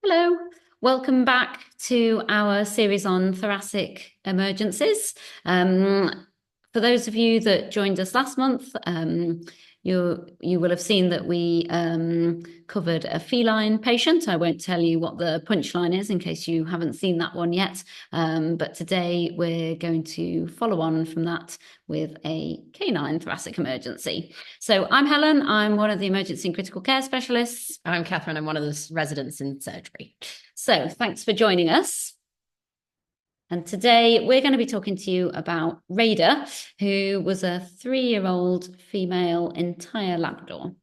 Hello, welcome back to our series on thoracic emergencies. For those of you that joined us last month, you will have seen that we covered a feline patient. I won't tell you what the punchline is in case you haven't seen that one yet, but today we're going to follow on from that with a canine thoracic emergency. So I'm Helen, I'm one of the emergency and critical care specialists. I'm Catherine, I'm one of the residents in surgery. So thanks for joining us. And today we're going to be talking to you about Raider, who was a 3-year-old female entire Labrador.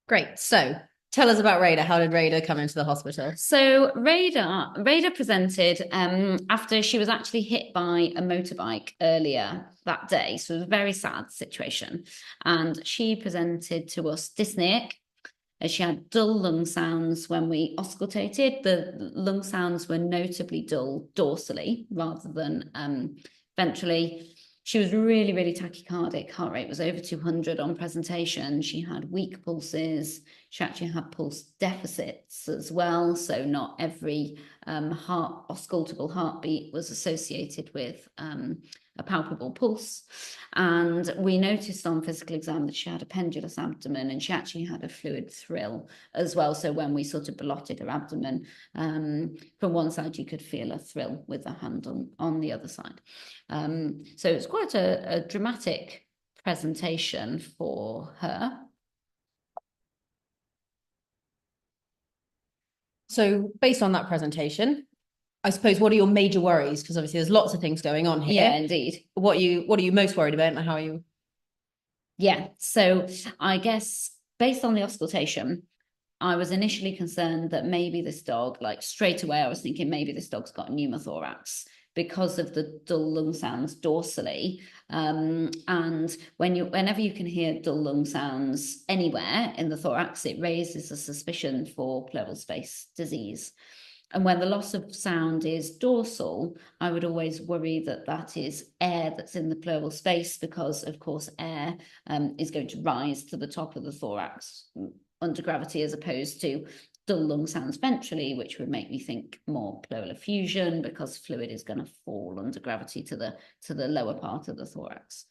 Great. So tell us about Raider. How did Raider come into the hospital? So Raider presented after she was actually hit by a motorbike earlier that day. So it was a very sad situation. And she presented to us dyspneic. She had dull lung sounds when we auscultated. The lung sounds were notably dull dorsally rather than ventrally. She was really, really tachycardic. Heart rate was over 200 on presentation. She had weak pulses. She actually had pulse deficits as well. So not every auscultable heartbeat was associated with a palpable pulse. And we noticed on physical exam that she had a pendulous abdomen and she actually had a fluid thrill as well. So when we sort of blotted her abdomen, from one side you could feel a thrill with the hand on the other side. So it's quite a dramatic presentation for her. So based on that presentation, I suppose, what are your major worries? Because obviously there's lots of things going on here. Yeah, indeed. What are you most worried about, and how are you? Yeah, so I guess based on the auscultation, I was initially concerned that maybe this dog, like straight away, I was thinking maybe this dog's got pneumothorax because of the dull lung sounds dorsally. And whenever you can hear dull lung sounds anywhere in the thorax, it raises a suspicion for pleural space disease. And when the loss of sound is dorsal, I would always worry that that is air that's in the pleural space because, of course, air is going to rise to the top of the thorax under gravity as opposed to dull lung sounds ventrally, which would make me think more pleural effusion because fluid is going to fall under gravity to the lower part of the thorax.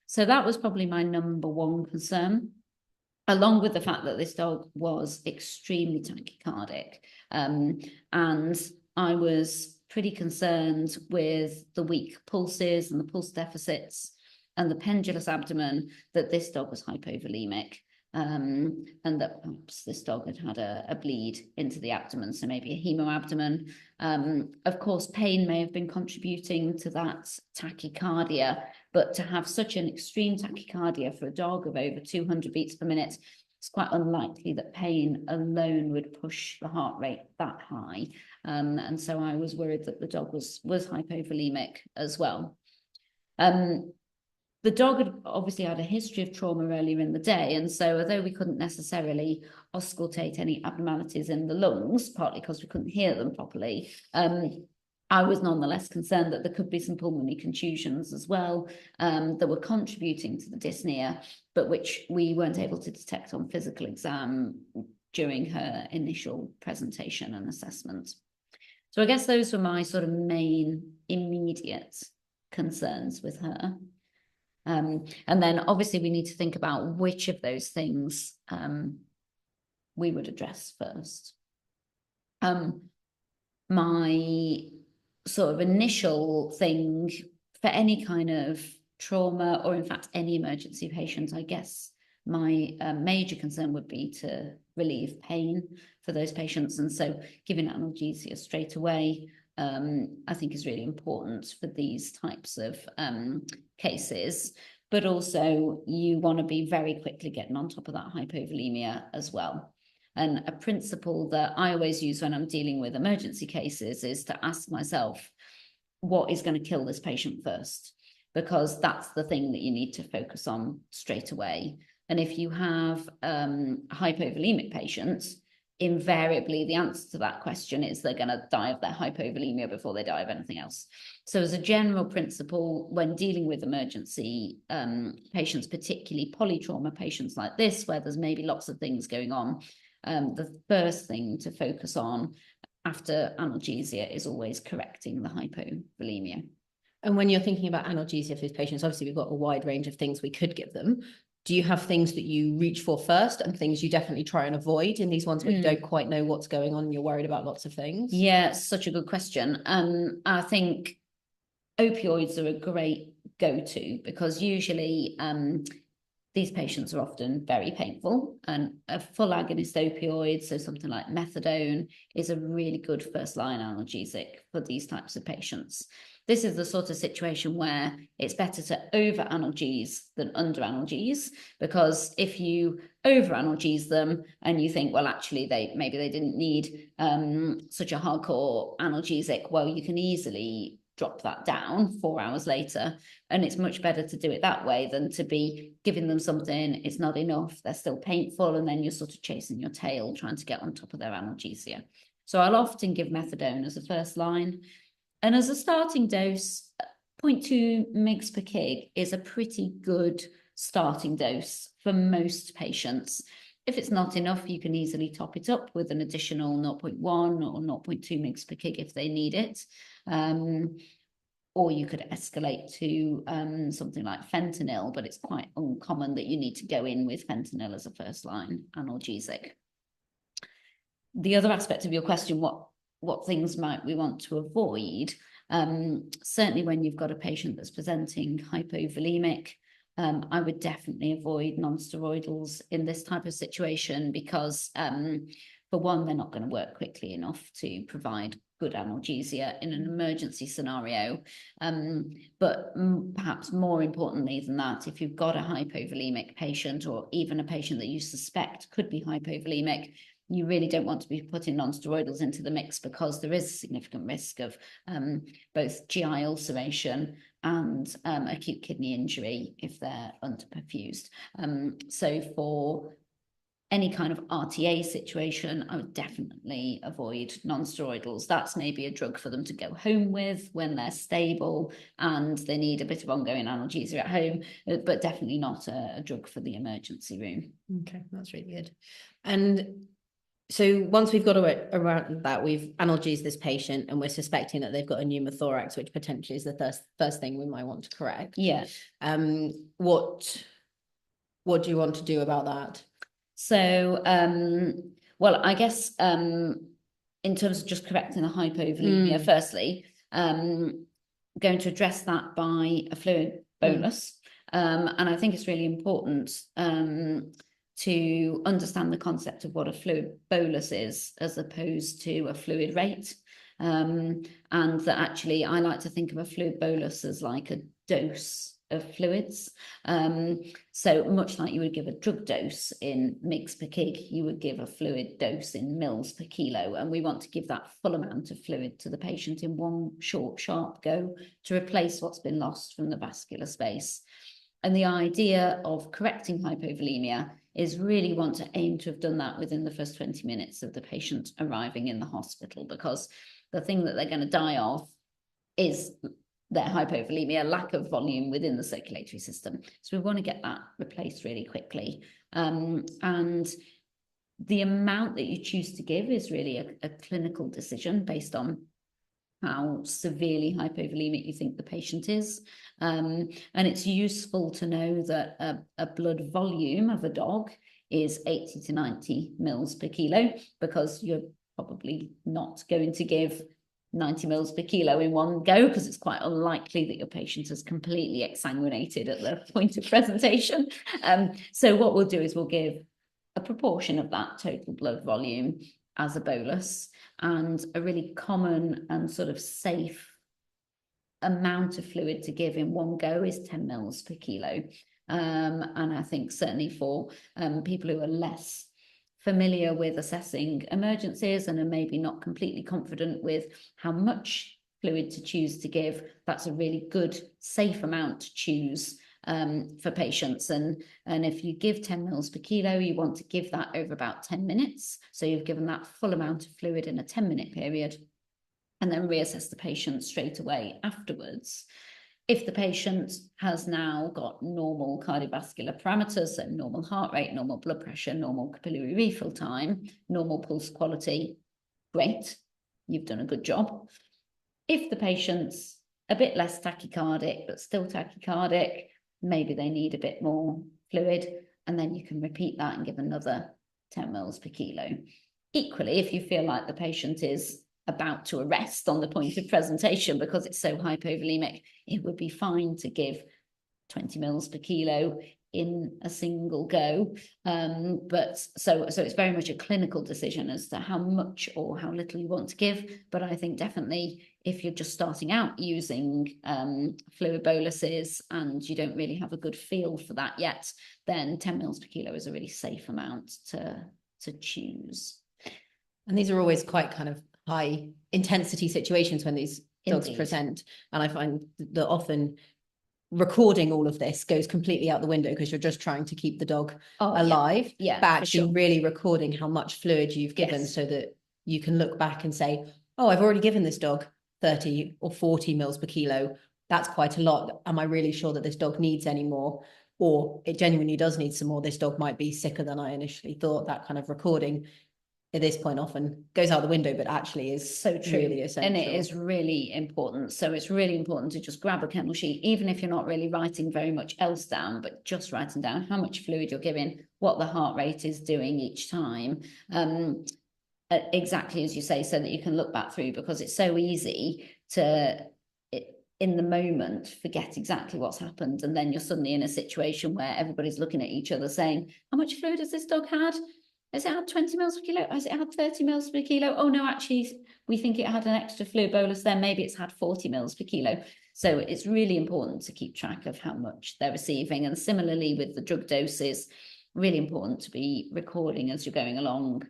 So that was probably my number one concern, along with the fact that this dog was extremely tachycardic. And I was pretty concerned with the weak pulses and the pulse deficits and the pendulous abdomen that this dog was hypovolemic. And that perhaps this dog had a bleed into the abdomen, so maybe a hemoabdomen. Of course, pain may have been contributing to that tachycardia, but to have such an extreme tachycardia for a dog of over 200 beats per minute, it's quite unlikely that pain alone would push the heart rate that high. And so I was worried that the dog was hypovolemic as well. The dog had obviously had a history of trauma earlier in the day. And so although we couldn't necessarily auscultate any abnormalities in the lungs, partly because we couldn't hear them properly, I was nonetheless concerned that there could be some pulmonary contusions as well that were contributing to the dyspnea, but which we weren't able to detect on physical exam during her initial presentation and assessment. So I guess those were my sort of main immediate concerns with her. And then obviously we need to think about which of those things we would address first. My sort of initial thing for any kind of trauma, or in fact any emergency patient, I guess my major concern would be to relieve pain for those patients. And so giving analgesia straight away, I think is really important for these types of cases, but also you want to be very quickly getting on top of that hypovolemia as well. And a principle that I always use when I'm dealing with emergency cases is to ask myself, what is going to kill this patient first? Because that's the thing that you need to focus on straight away. And if you have hypovolemic patients, invariably the answer to that question is they're going to die of their hypovolemia before they die of anything else. So as a general principle, when dealing with emergency patients, particularly polytrauma patients like this, where there's maybe lots of things going on, the first thing to focus on after analgesia is always correcting the hypovolemia. And when you're thinking about analgesia for these patients, obviously we've got a wide range of things we could give them. Do you have things that you reach for first and things you definitely try and avoid in these ones where you don't quite know what's going on and you're worried about lots of things? Yeah, such a good question. I think opioids are a great go-to because usually these patients are often very painful, and a full agonist opioid, so something like methadone, is a really good first-line analgesic for these types of patients. This is the sort of situation where it's better to over-analgese than under-analgese, because if you over-analgese them and you think, well, actually, maybe they didn't need such a hardcore analgesic, well, you can easily drop that down 4 hours later. And it's much better to do it that way than to be giving them something, it's not enough, they're still painful, and then you're sort of chasing your tail trying to get on top of their analgesia. So I'll often give methadone as a first line. And as a starting dose, 0.2 mg per kg is a pretty good starting dose for most patients. If it's not enough, you can easily top it up with an additional 0.1 or 0.2 mg per kg if they need it. Or you could escalate to something like fentanyl, but it's quite uncommon that you need to go in with fentanyl as a first-line analgesic. The other aspect of your question, what things might we want to avoid? Certainly when you've got a patient that's presenting hypovolemic, I would definitely avoid non-steroidals in this type of situation because, for one, they're not going to work quickly enough to provide good analgesia in an emergency scenario. But perhaps more importantly than that, if you've got a hypovolemic patient or even a patient that you suspect could be hypovolemic, you really don't want to be putting non-steroidals into the mix because there is a significant risk of both GI ulceration and acute kidney injury if they're underperfused. So for any kind of RTA situation, I would definitely avoid non-steroidals. That's maybe a drug for them to go home with when they're stable and they need a bit of ongoing analgesia at home, but definitely not a drug for the emergency room. Okay, that's really good. And so once we've got around that, we've analgesed this patient and we're suspecting that they've got a pneumothorax, which potentially is the first thing we might want to correct. Yeah. What do you want to do about that? So, well, I guess in terms of just correcting the hypovolemia, firstly, going to address that by a fluid bolus. And I think it's really important to understand the concept of what a fluid bolus is as opposed to a fluid rate. And that actually I like to think of a fluid bolus as like a dose of fluids. So much like you would give a drug dose in mg per kg, you would give a fluid dose in mils per kilo. And we want to give that full amount of fluid to the patient in one short, sharp go to replace what's been lost from the vascular space. And the idea of correcting hypovolemia is really want to aim to have done that within the first 20 minutes of the patient arriving in the hospital, because the thing that they're going to die of is their hypovolemia, lack of volume within the circulatory system. So we want to get that replaced really quickly. And the amount that you choose to give is really a clinical decision based on how severely hypovolemic you think the patient is. And it's useful to know that a blood volume of a dog is 80 to 90 mils per kilo, because you're probably not going to give 90 mils per kilo in one go, because it's quite unlikely that your patient is completely exsanguinated at the point of presentation. So what we'll do is we'll give a proportion of that total blood volume as a bolus, and a really common and sort of safe amount of fluid to give in one go is 10 mils per kilo. And I think certainly for people who are less familiar with assessing emergencies and are maybe not completely confident with how much fluid to choose to give, that's a really good, safe amount to choose for patients. And if you give 10 mils per kilo, you want to give that over about 10 minutes. So you've given that full amount of fluid in a 10-minute period, and then reassess the patient straight away afterwards. If the patient has now got normal cardiovascular parameters, so normal heart rate, normal blood pressure, normal capillary refill time, normal pulse quality, great, you've done a good job. If the patient's a bit less tachycardic, but still tachycardic, maybe they need a bit more fluid, and then you can repeat that and give another 10 mils per kilo. Equally, if you feel like the patient is about to arrest on the point of presentation because it's so hypovolemic, it would be fine to give 20 mils per kilo in a single go. But so it's very much a clinical decision as to how much or how little you want to give. But I think definitely if you're just starting out using fluid boluses and you don't really have a good feel for that yet, then 10 mils per kilo is a really safe amount to choose. And these are always quite kind of high intensity situations when these dogs Indeed. present. And I find that often recording all of this goes completely out the window because you're just trying to keep the dog alive. Yeah, but actually sure. really recording how much fluid you've given so that you can look back and say, oh, I've already given this dog 30 or 40 mils per kilo. That's quite a lot. Am I really sure that this dog needs any more? Or it genuinely does need some more. This dog might be sicker than I initially thought. That kind of recording at this point often goes out the window, but actually is so true. Really essential. And it is really important. So it's really important to just grab a kennel sheet, even if you're not really writing very much else down, but just writing down how much fluid you're giving, what the heart rate is doing each time. Exactly as you say, so that you can look back through, because it's so easy to in the moment forget exactly what's happened, and then you're suddenly in a situation where everybody's looking at each other saying, how much fluid has this dog had? Has it had 20 mils per kilo? Has it had 30 mils per kilo? Oh no, actually we think it had an extra fluid bolus there, maybe it's had 40 mils per kilo. So it's really important to keep track of how much they're receiving. And similarly with the drug doses, really important to be recording as you're going along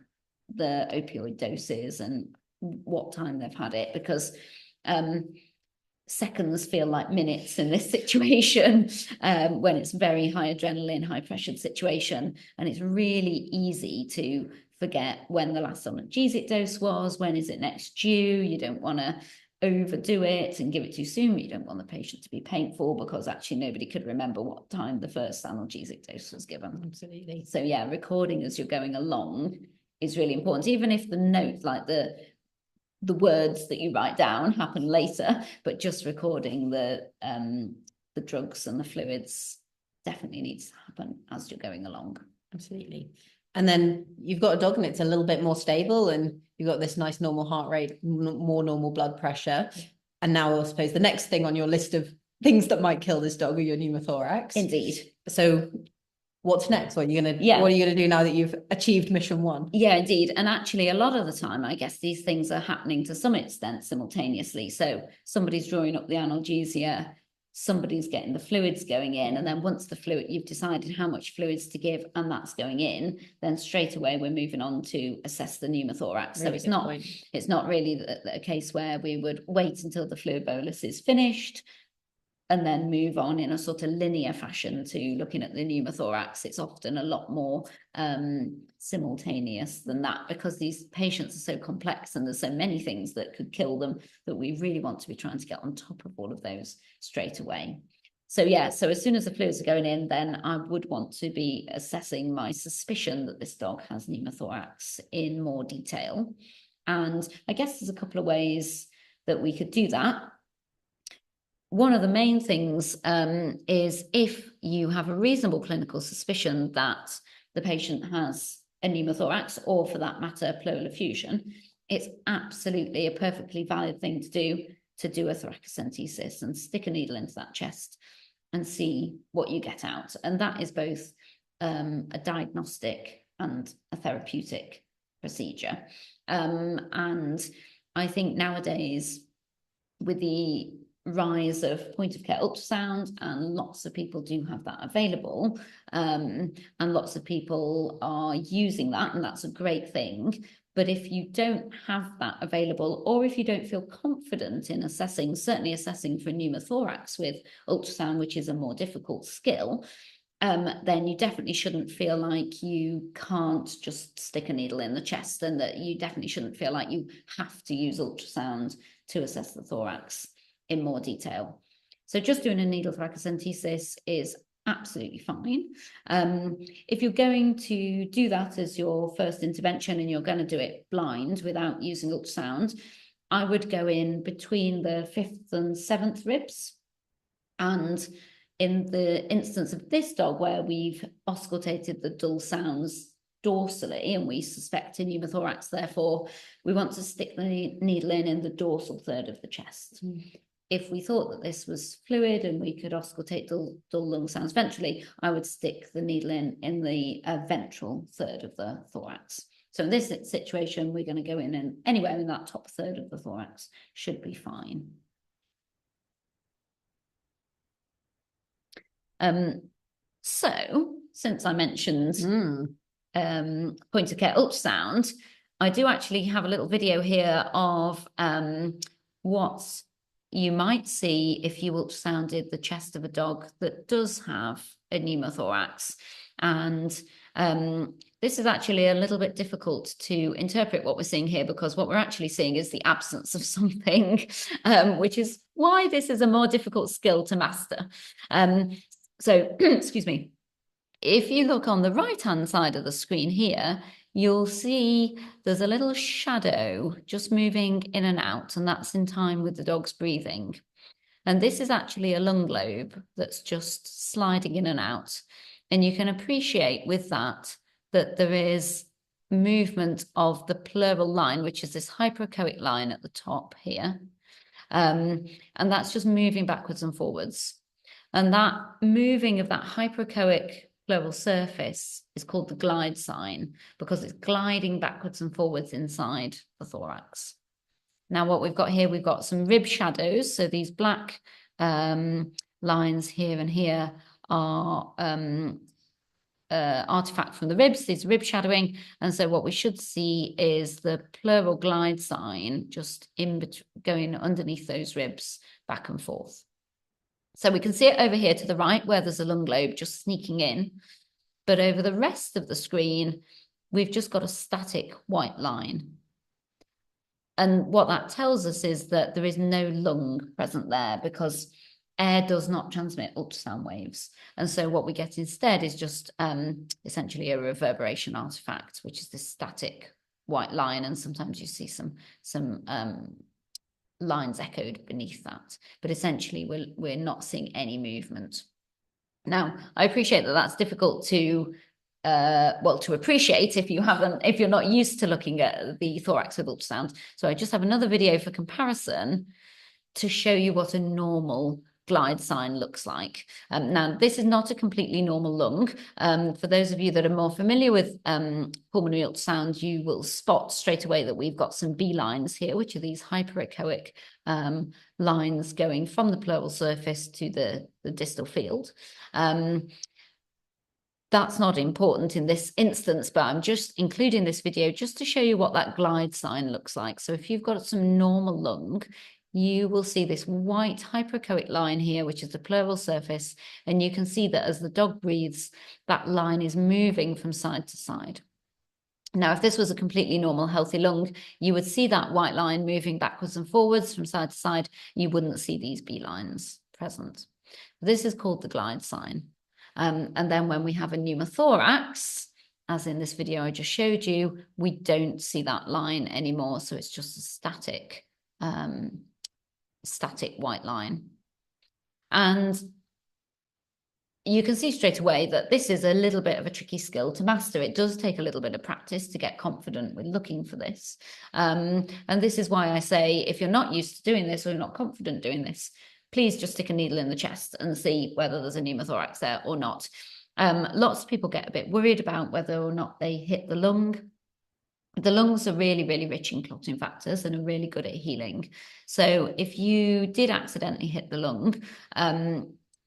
the opioid doses and what time they've had it, because seconds feel like minutes in this situation when it's very high adrenaline, high pressured situation. And it's really easy to forget when the last analgesic dose was, when is it next due. You don't want to overdo it and give it too soon. You don't want the patient to be painful, because actually nobody could remember what time the first analgesic dose was given. Absolutely. So yeah, recording as you're going along is really important, even if the note, like the words that you write down happen later, but just recording the drugs and the fluids definitely needs to happen as you're going along. Absolutely. And then you've got a dog and it's a little bit more stable, and you've got this nice normal heart rate, more normal blood pressure. And now I suppose the next thing on your list of things that might kill this dog are your pneumothorax. Indeed. So what's next? What are you gonna do now that you've achieved mission 1? Yeah, indeed. And actually a lot of the time, I guess these things are happening to some extent simultaneously. So somebody's drawing up the analgesia, somebody's getting the fluids going in, and then once the fluid, you've decided how much fluids to give and that's going in, then straight away we're moving on to assess the pneumothorax. So it's not really a case where we would wait until the fluid bolus is finished and then move on in a sort of linear fashion to looking at the pneumothorax. It's often a lot more simultaneous than that, because these patients are so complex and there's so many things that could kill them, that we really want to be trying to get on top of all of those straight away. So yeah, so as soon as the fluids are going in, then I would want to be assessing my suspicion that this dog has pneumothorax in more detail. And I guess there's a couple of ways that we could do that. One of the main things is if you have a reasonable clinical suspicion that the patient has a pneumothorax, or for that matter, pleural effusion, it's absolutely a perfectly valid thing to do a thoracentesis and stick a needle into that chest and see what you get out. And that is both a diagnostic and a therapeutic procedure. And I think nowadays, with the rise of point of care ultrasound, and lots of people do have that available, and lots of people are using that, and that's a great thing. But if you don't have that available, or if you don't feel confident in assessing, certainly assessing for pneumothorax with ultrasound, which is a more difficult skill, then you definitely shouldn't feel like you can't just stick a needle in the chest, and that you definitely shouldn't feel like you have to use ultrasound to assess the thorax in more detail. So just doing a needle thoracentesis is absolutely fine. If you're going to do that as your first intervention and you're going to do it blind without using ultrasound, I would go in between the 5th and 7th ribs. And in the instance of this dog, where we've auscultated the dull sounds dorsally and we suspect a pneumothorax, therefore we want to stick the needle in the dorsal third of the chest. If we thought that this was fluid and we could auscultate dull lung sounds ventrally, I would stick the needle in the ventral third of the thorax. So in this situation, we're going to go in, and anywhere in that top third of the thorax should be fine. So since I mentioned point of care ultrasound, I do actually have a little video here of what you might see if you ultrasounded the chest of a dog that does have a pneumothorax. And this is actually a little bit difficult to interpret what we're seeing here, because what we're actually seeing is the absence of something, which is why this is a more difficult skill to master. So, excuse me, if you look on the right-hand side of the screen here, you'll see there's a little shadow just moving in and out, and that's in time with the dog's breathing. And this is actually a lung lobe that's just sliding in and out. And you can appreciate with that there is movement of the pleural line, which is this hyperechoic line at the top here. And that's just moving backwards and forwards. And that moving of that hyperechoic pleural surface is called the glide sign, because it's gliding backwards and forwards inside the thorax. Now, what we've got here, we've got some rib shadows. So these black lines here and here are artifact from the ribs, these rib shadowing. And so what we should see is the pleural glide sign just in between, going underneath those ribs back and forth. So we can see it over here to the right, where there's a lung lobe just sneaking in. But over the rest of the screen, we've just got a static white line. And what that tells us is that there is no lung present there, because air does not transmit ultrasound waves. And so what we get instead is just essentially a reverberation artifact, which is this static white line. And sometimes you see some lines echoed beneath that, but essentially we're not seeing any movement. Now, I appreciate that that's difficult to appreciate if you're not used to looking at the thorax with ultrasound. So I just have another video for comparison to show you what a normal glide sign looks like. Now, this is not a completely normal lung. For those of you that are more familiar with pulmonary ultrasound, you will spot straight away that we've got some B lines here, which are these hyperechoic lines going from the pleural surface to the distal field. That's not important in this instance, but I'm just including this video just to show you what that glide sign looks like. So if you've got some normal lung, you will see this white hyperechoic line here, which is the pleural surface. And you can see that as the dog breathes, that line is moving from side to side. Now, if this was a completely normal, healthy lung, you would see that white line moving backwards and forwards from side to side. You wouldn't see these B lines present. This is called the glide sign. And then when we have a pneumothorax, as in this video I just showed you, we don't see that line anymore. So it's just a static white line. And you can see straight away that this is a little bit of a tricky skill to master. It does take a little bit of practice to get confident with looking for this. And this is why I say, if you're not used to doing this or you're not confident doing this, please just stick a needle in the chest and see whether there's a pneumothorax there or not. Lots of people get a bit worried about whether or not they hit the lung. The lungs are really, really rich in clotting factors and are really good at healing. So if you did accidentally hit the lung,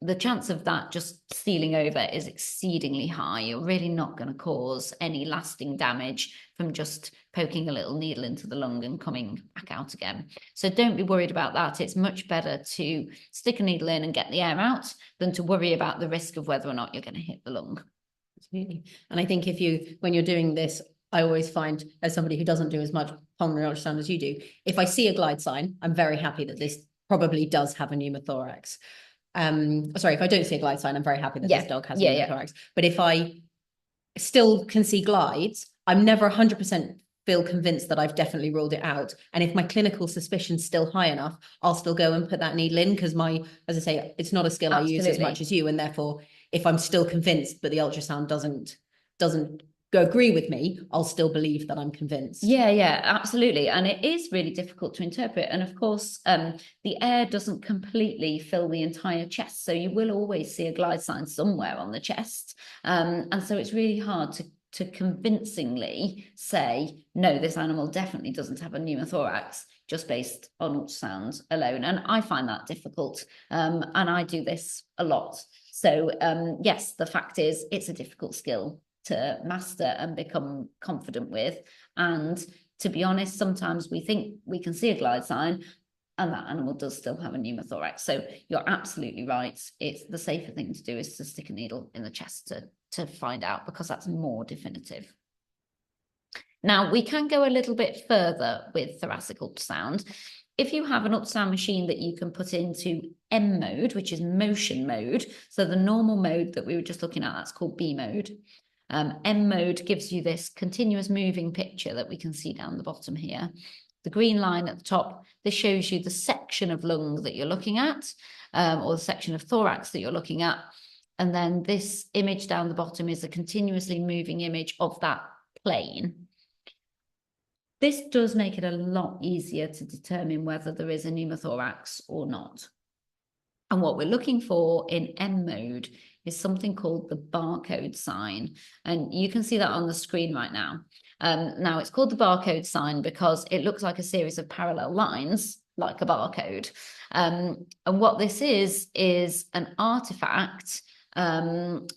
the chance of that just sealing over is exceedingly high. You're really not going to cause any lasting damage from just poking a little needle into the lung and coming back out again. So don't be worried about that. It's much better to stick a needle in and get the air out than to worry about the risk of whether or not you're going to hit the lung. Absolutely. And I think when you're doing this, I always find, as somebody who doesn't do as much pulmonary ultrasound as you do, if I see a glide sign, I'm very happy that this probably does have a pneumothorax. Sorry, if I don't see a glide sign, I'm very happy that this dog has pneumothorax. But if I still can see glides, I'm never 100% feel convinced that I've definitely ruled it out. And if my clinical suspicion's still high enough, I'll still go and put that needle in, because as I say, it's not a skill I use as much as you. And therefore, if I'm still convinced but the ultrasound doesn't go agree with me, I'll still believe that I'm convinced. Yeah, absolutely. And it is really difficult to interpret. And of course, the air doesn't completely fill the entire chest. So you will always see a glide sign somewhere on the chest. And so it's really hard to convincingly say, no, this animal definitely doesn't have a pneumothorax just based on ultrasound alone. And I find that difficult. And I do this a lot. So yes, the fact is it's a difficult skill to master and become confident with. And to be honest, sometimes we think we can see a glide sign and that animal does still have a pneumothorax. So you're absolutely right. It's the safer thing to do is to stick a needle in the chest to find out, because that's more definitive. Now, we can go a little bit further with thoracic ultrasound. If you have an ultrasound machine that you can put into M mode, which is motion mode, so the normal mode that we were just looking at, that's called B mode. M mode gives you this continuous moving picture that we can see down the bottom here. The green line at the top, this shows you the section of lung that you're looking at, or the section of thorax that you're looking at. And then this image down the bottom is a continuously moving image of that plane. This does make it a lot easier to determine whether there is a pneumothorax or not. And what we're looking for in M mode is something called the barcode sign. And you can see that on the screen right now. Now, it's called the barcode sign because it looks like a series of parallel lines, like a barcode. And what this is an artifact.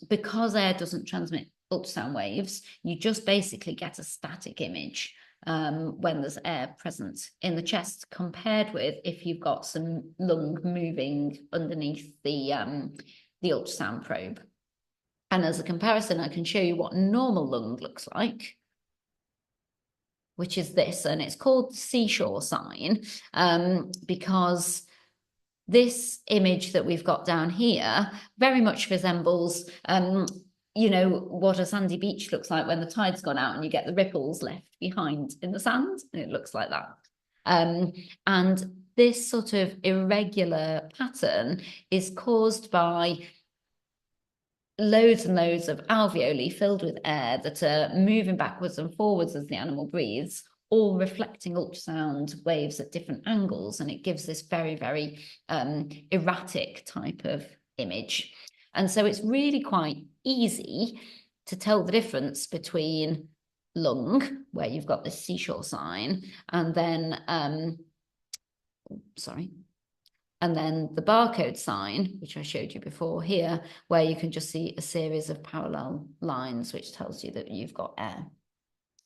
Because air doesn't transmit ultrasound waves, you just basically get a static image when there's air present in the chest, compared with if you've got some lung moving underneath the ultrasound probe. And as a comparison, I can show you what normal lung looks like, which is this, and it's called the seashore sign, because this image that we've got down here very much resembles you know, what a sandy beach looks like when the tide's gone out and you get the ripples left behind in the sand, and it looks like that. And this sort of irregular pattern is caused by loads and loads of alveoli filled with air that are moving backwards and forwards as the animal breathes, all reflecting ultrasound waves at different angles, and it gives this very, very erratic type of image. And so it's really quite easy to tell the difference between lung, where you've got this seashore sign, and then, and then the barcode sign, which I showed you before here, where you can just see a series of parallel lines, which tells you that you've got air.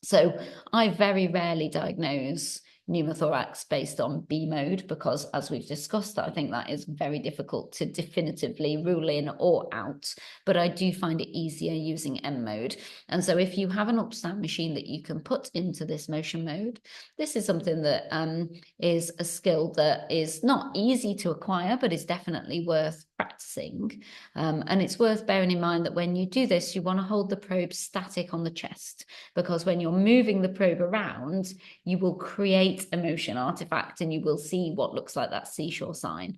So I very rarely diagnose pneumothorax based on B mode, because as we've discussed, I think that is very difficult to definitively rule in or out, but I do find it easier using M mode. And so if you have an ultrasound machine that you can put into this motion mode, this is something that is a skill that is not easy to acquire, but is definitely worth practicing. And it's worth bearing in mind that when you do this, you want to hold the probe static on the chest, because when you're moving the probe around, you will create a motion artifact and you will see what looks like that seashore sign.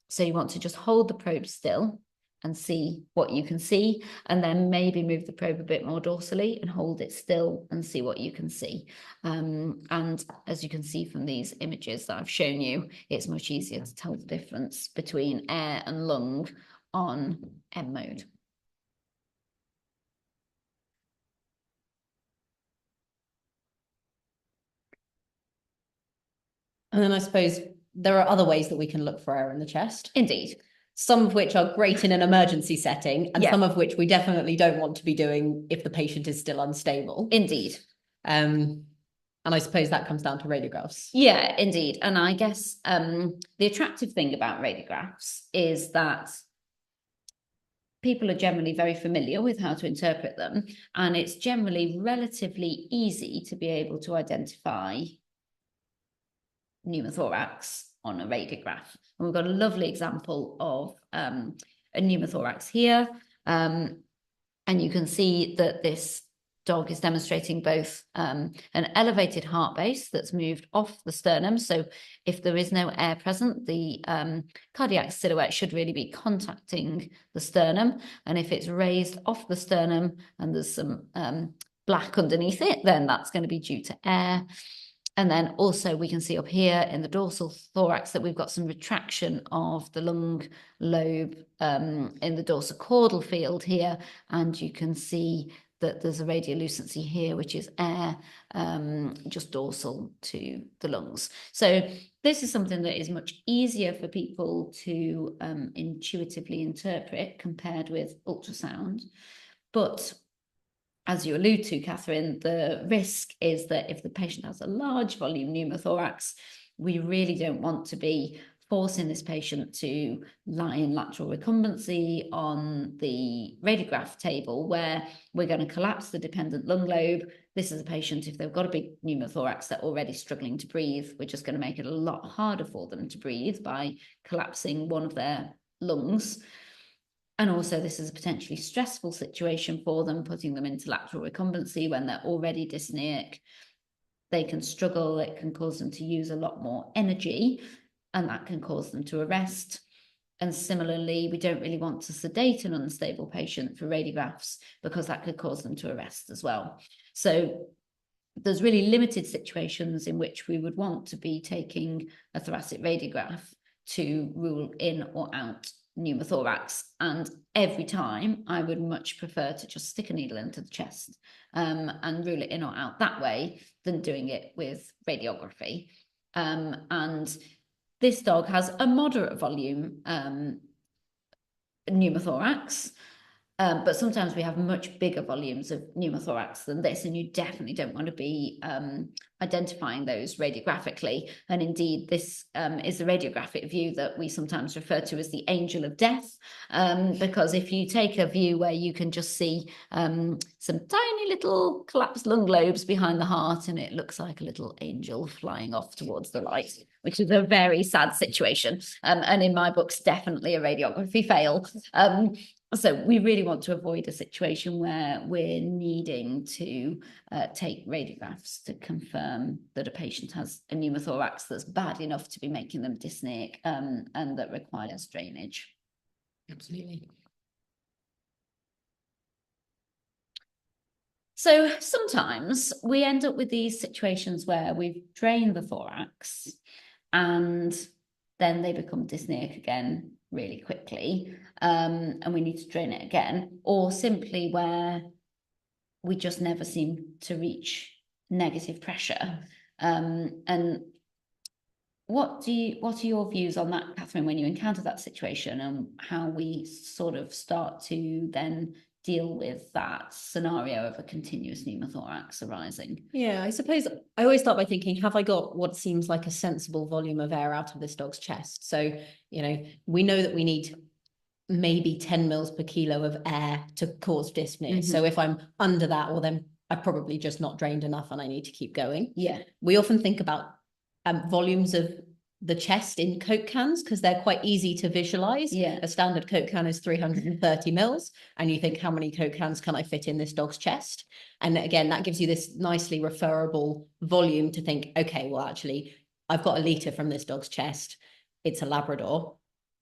So you want to just hold the probe still and see what you can see, and then maybe move the probe a bit more dorsally and hold it still and see what you can see. And as you can see from these images that I've shown you, it's much easier to tell the difference between air and lung on M mode. And then I suppose there are other ways that we can look for air in the chest. Indeed. Some of which are great in an emergency setting, and some of which we definitely don't want to be doing if the patient is still unstable. Indeed. And I suppose that comes down to radiographs. Yeah, indeed. And I guess the attractive thing about radiographs is that people are generally very familiar with how to interpret them, and it's generally relatively easy to be able to identify pneumothorax on a radiograph. And we've got a lovely example of a pneumothorax here. And you can see that this dog is demonstrating both an elevated heart base that's moved off the sternum. So if there is no air present, the cardiac silhouette should really be contacting the sternum. And if it's raised off the sternum and there's some black underneath it, then that's going to be due to air. And then also we can see up here in the dorsal thorax that we've got some retraction of the lung lobe in the dorsal field here. And you can see that there's a radiolucency here, which is air just dorsal to the lungs. So this is something that is much easier for people to intuitively interpret compared with ultrasound. But as you allude to, Catherine, the risk is that if the patient has a large volume pneumothorax, we really don't want to be forcing this patient to lie in lateral recumbency on the radiograph table where we're going to collapse the dependent lung lobe. This is a patient, if they've got a big pneumothorax, they're already struggling to breathe. We're just going to make it a lot harder for them to breathe by collapsing one of their lungs. And also this is a potentially stressful situation for them, putting them into lateral recumbency when they're already dyspneic. They can struggle, it can cause them to use a lot more energy, and that can cause them to arrest. And similarly, we don't really want to sedate an unstable patient for radiographs because that could cause them to arrest as well. So there's really limited situations in which we would want to be taking a thoracic radiograph to rule in or out pneumothorax, and every time I would much prefer to just stick a needle into the chest and rule it in or out that way than doing it with radiography. And this dog has a moderate volume pneumothorax, but sometimes we have much bigger volumes of pneumothorax than this, and you definitely don't want to be identifying those radiographically. And indeed, this is the radiographic view that we sometimes refer to as the angel of death, because if you take a view where you can just see some tiny little collapsed lung lobes behind the heart, and it looks like a little angel flying off towards the light, which is a very sad situation. And in my books, definitely a radiography fail. So we really want to avoid a situation where we're needing to take radiographs to confirm that a patient has a pneumothorax that's bad enough to be making them dyspneic and that requires drainage. Absolutely. So sometimes we end up with these situations where we've drained the thorax and then they become dyspneic again really quickly, and we need to drain it again, or simply where we just never seem to reach negative pressure. And what are your views on that, Catherine, when you encounter that situation, and how we sort of start to then deal with that scenario of a continuous pneumothorax arising? Yeah, I suppose I always start by thinking, have I got what seems like a sensible volume of air out of this dog's chest? So, we know that we need maybe 10 mils per kilo of air to cause dyspnea. So if I'm under that, well, then I've probably just not drained enough and I need to keep going. Yeah. We often think about volumes of the chest in Coke cans because they're quite easy to visualize. Yeah. A standard Coke can is 330 mils. And you think, how many Coke cans can I fit in this dog's chest? And again, that gives you this nicely referable volume to think, okay, well, actually, I've got a litre from this dog's chest. It's a Labrador.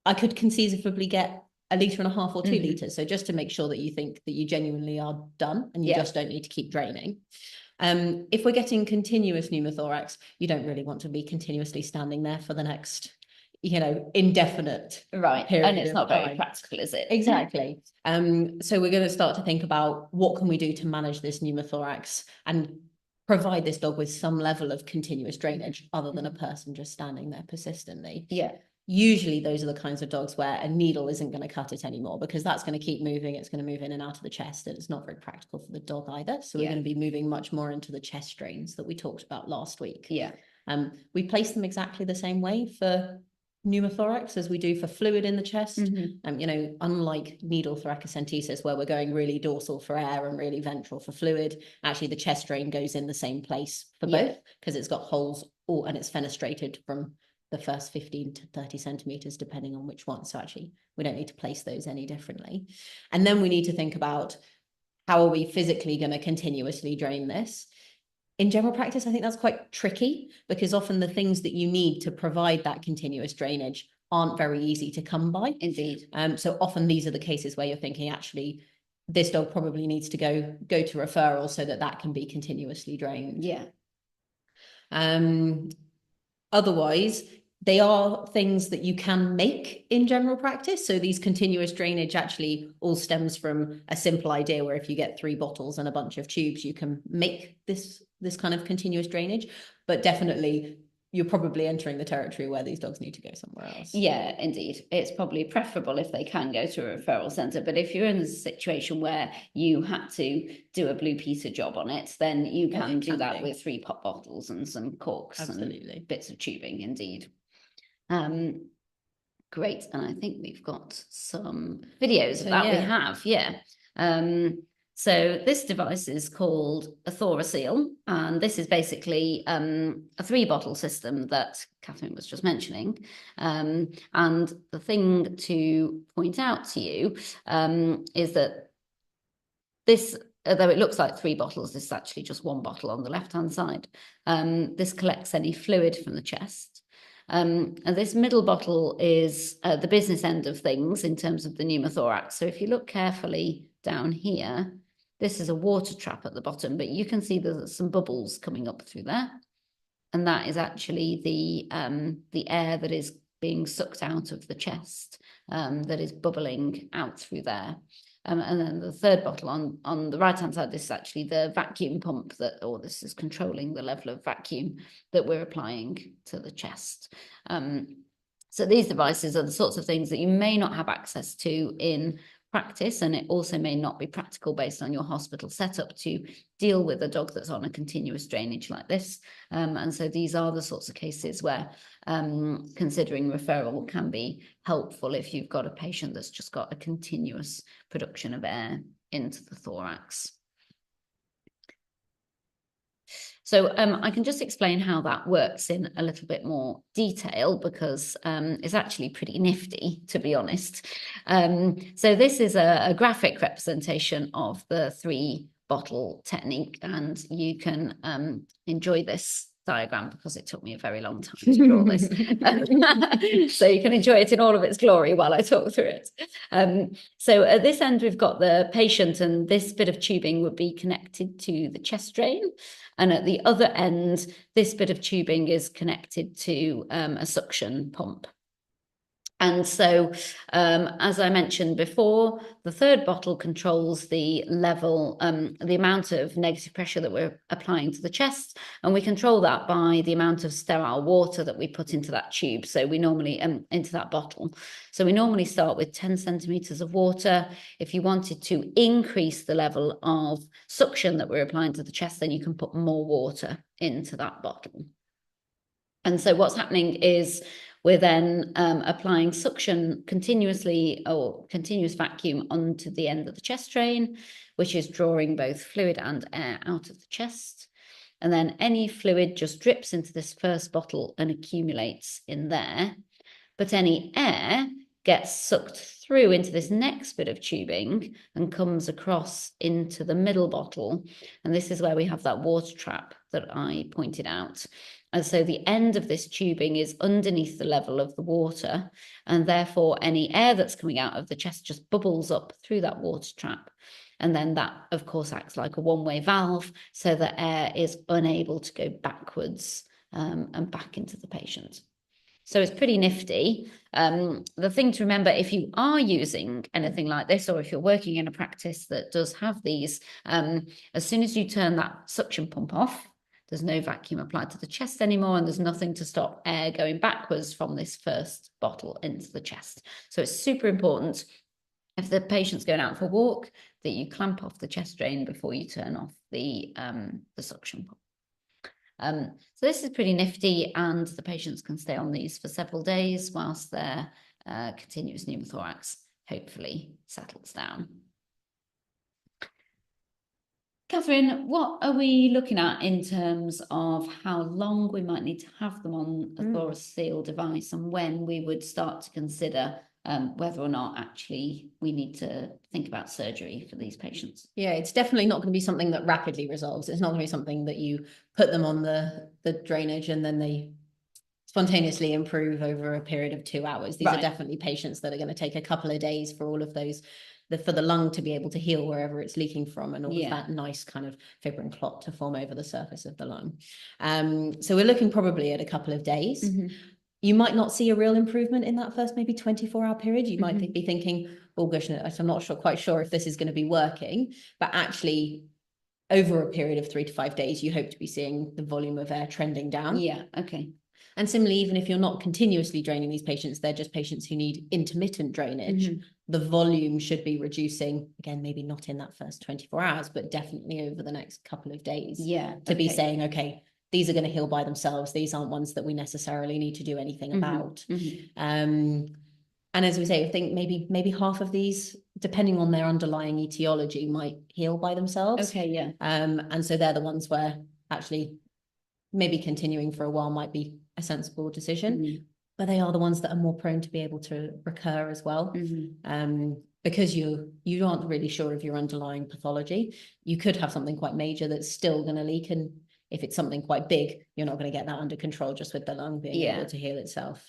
I could conceivably get 1.5 litres or 2 litres. So just to make sure that you think that you genuinely are done and you just don't need to keep draining. If we're getting continuous pneumothorax, you don't really want to be continuously standing there for the next, indefinite period. And it's not very practical, is it? Exactly. So we're going to start to think about what can we do to manage this pneumothorax and provide this dog with some level of continuous drainage other than a person just standing there persistently. Yeah. Usually those are the kinds of dogs where a needle isn't going to cut it anymore because that's going to keep moving. It's going to move in and out of the chest, and it's not very practical for the dog either. So we're going to be moving much more into the chest drains that we talked about last week. Yeah. We place them exactly the same way for pneumothorax as we do for fluid in the chest. Unlike needle thoracentesis, where we're going really dorsal for air and really ventral for fluid, actually the chest drain goes in the same place for both because it's got holes and it's fenestrated from the first 15 to 30 centimeters, depending on which one. So actually, we don't need to place those any differently. And then we need to think about how are we physically going to continuously drain this? In general practice, I think that's quite tricky because often the things that you need to provide that continuous drainage aren't very easy to come by. Indeed. So often these are the cases where you're thinking, actually, this dog probably needs to go to referral so that can be continuously drained. Yeah. Otherwise, they are things that you can make in general practice. So these continuous drainage actually all stems from a simple idea where if you get 3 bottles and a bunch of tubes, you can make this kind of continuous drainage. But definitely, you're probably entering the territory where these dogs need to go somewhere else. Yeah, indeed. It's probably preferable if they can go to a referral centre. But if you're in a situation where you had to do a Blue Peter job on it, then you can do that with 3 pop bottles and some corks. Absolutely. And bits of tubing, indeed. Great. And I think we've got some videos of that. We have, yeah. So this device is called a Thoracic, and this is basically a 3-bottle system that Catherine was just mentioning. And the thing to point out to you is that this, although it looks like 3 bottles, this is actually just 1 bottle on the left-hand side. This collects any fluid from the chest. And this middle bottle is the business end of things in terms of the pneumothorax. So if you look carefully down here, this is a water trap at the bottom, but you can see there's some bubbles coming up through there. And that is actually the air that is being sucked out of the chest, that is bubbling out through there. And then the 3rd bottle on the right-hand side, this is actually the vacuum pump this is controlling the level of vacuum that we're applying to the chest. So these devices are the sorts of things that you may not have access to in practice, and it also may not be practical based on your hospital setup to deal with a dog that's on a continuous drainage like this. And so these are the sorts of cases where considering referral can be helpful if you've got a patient that's just got a continuous production of air into the thorax. So I can just explain how that works in a little bit more detail because it's actually pretty nifty, to be honest. So this is a graphic representation of the 3-bottle technique, and you can enjoy this diagram because it took me a very long time to draw this. So you can enjoy it in all of its glory while I talk through it. So at this end, we've got the patient, and this bit of tubing would be connected to the chest drain. And at the other end, this bit of tubing is connected to a suction pump. And so, as I mentioned before, the 3rd bottle controls the level, the amount of negative pressure that we're applying to the chest, and we control that by the amount of sterile water that we put into that tube. So we normally, into that bottle. So we normally start with 10 centimeters of water. If you wanted to increase the level of suction that we're applying to the chest, then you can put more water into that bottle. And so what's happening is we're then applying suction continuously or continuous vacuum onto the end of the chest drain, which is drawing both fluid and air out of the chest. And then any fluid just drips into this first bottle and accumulates in there. But any air gets sucked through into this next bit of tubing and comes across into the middle bottle. And this is where we have that water trap that I pointed out. And so the end of this tubing is underneath the level of the water, and therefore any air that's coming out of the chest just bubbles up through that water trap. And then that, of course, acts like a one-way valve, so that air is unable to go backwards and back into the patient. So it's pretty nifty. The thing to remember, if you are using anything like this, or if you're working in a practice that does have these, as soon as you turn that suction pump off, there's no vacuum applied to the chest anymore, and there's nothing to stop air going backwards from this first bottle into the chest. So it's super important, if the patient's going out for a walk, that you clamp off the chest drain before you turn off the suction pump. So this is pretty nifty, and the patients can stay on these for several days whilst their continuous pneumothorax hopefully settles down. Catherine, what are we looking at in terms of how long we might need to have them on a Thoraceal device, and when we would start to consider whether or not actually we need to think about surgery for these patients? Yeah, it's definitely not going to be something that rapidly resolves. It's not going to be something that you put them on the drainage and then they spontaneously improve over a period of 2 hours. These are definitely patients that are going to take a couple of days for all of those, for the lung to be able to heal wherever it's leaking from, and all of that nice kind of fibrin clot to form over the surface of the lung. So we're looking probably at a couple of days. You might not see a real improvement in that first maybe 24-hour period. You might be thinking, oh gosh, I'm not quite sure if this is going to be working, but actually over a period of 3 to 5 days, you hope to be seeing the volume of air trending down. Yeah, okay. And similarly, even if you're not continuously draining these patients, they're just patients who need intermittent drainage, the volume should be reducing, again, maybe not in that first 24 hours, but definitely over the next couple of days. Yeah. To be saying, okay, these are going to heal by themselves. These aren't ones that we necessarily need to do anything about. And as we say, I think maybe half of these, depending on their underlying etiology, might heal by themselves. Okay, yeah. And so they're the ones where actually maybe continuing for a while might be a sensible decision, but they are the ones that are more prone to be able to recur as well. Because you aren't really sure of your underlying pathology. You could have something quite major that's still going to leak, and if it's something quite big, you're not going to get that under control just with the lung being able to heal itself.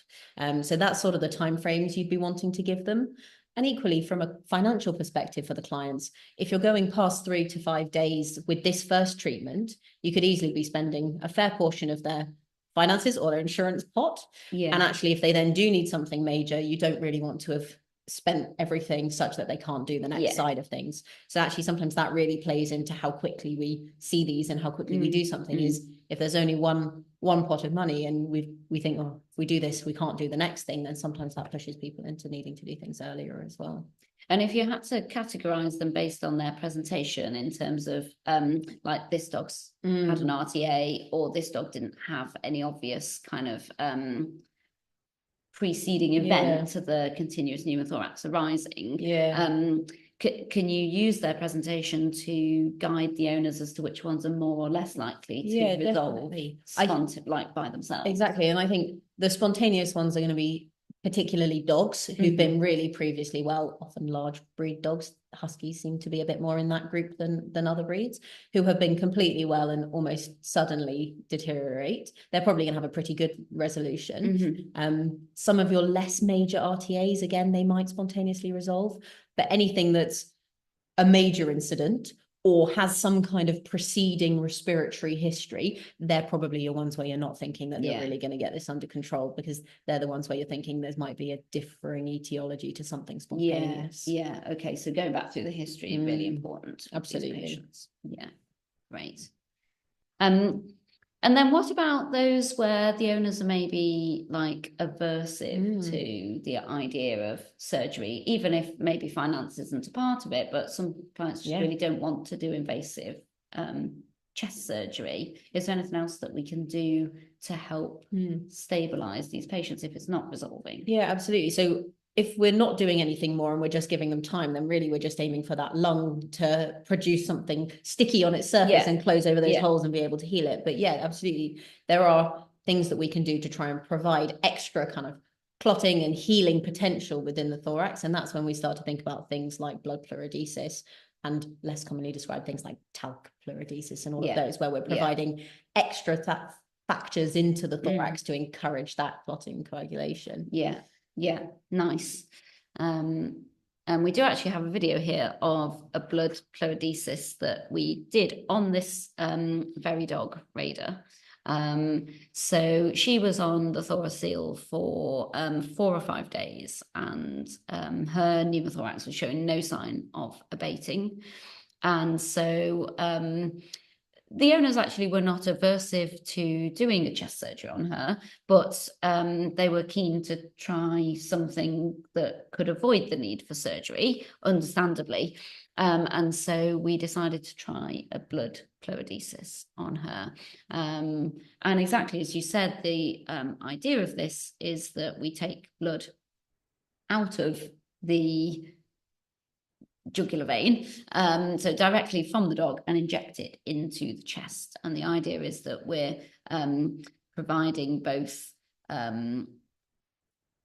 So that's sort of the timeframes you'd be wanting to give them. And equally, from a financial perspective for the clients, if you're going past 3 to 5 days with this first treatment, you could easily be spending a fair portion of their finances or their insurance pot. And actually, if they then do need something major, you don't really want to have spent everything such that they can't do the next side of things. So actually, sometimes that really plays into how quickly we see these and how quickly we do something. Is if there's only one pot of money and we think, oh, if we do this, we can't do the next thing, then sometimes that pushes people into needing to do things earlier as well. And if you had to categorize them based on their presentation in terms of like this dog's had an RTA, or this dog didn't have any obvious kind of preceding event to the continuous pneumothorax arising, can you use their presentation to guide the owners as to which ones are more or less likely to resolve like by themselves? Exactly. And I think the spontaneous ones are going to be particularly dogs who've been really previously well, often large breed dogs. Huskies seem to be a bit more in that group than other breeds, who have been completely well and almost suddenly deteriorate. They're probably going to have a pretty good resolution. Some of your less major RTAs, again, they might spontaneously resolve, but anything that's a major incident or has some kind of preceding respiratory history, they're probably your ones where you're not thinking that they're really going to get this under control, because they're the ones where you're thinking there might be a differing etiology to something spontaneous. Okay, so going back through the history is really important. Absolutely. Yeah, great. And then what about those where the owners are maybe like aversive to the idea of surgery, even if maybe finance isn't a part of it, but some clients just really don't want to do invasive chest surgery? Is there anything else that we can do to help stabilize these patients if it's not resolving? Yeah, absolutely. So if we're not doing anything more and we're just giving them time, then really we're just aiming for that lung to produce something sticky on its surface and close over those holes and be able to heal it. But yeah, absolutely. There are things that we can do to try and provide extra kind of clotting and healing potential within the thorax. And that's when we start to think about things like blood pleurodesis, and less commonly described things like talc pleurodesis and all of those, where we're providing extra factors into the thorax to encourage that clotting coagulation. Yeah, nice. And we do actually have a video here of a blood pleurodesis that we did on this very dog, Raider. So she was on the Thoraceal for 4 or 5 days, and her pneumothorax was showing no sign of abating. And so the owners actually were not aversive to doing a chest surgery on her, but they were keen to try something that could avoid the need for surgery, understandably. And so we decided to try a blood pleurodesis on her. And exactly as you said, the idea of this is that we take blood out of the jugular vein, so directly from the dog, and inject it into the chest. And the idea is that we're providing both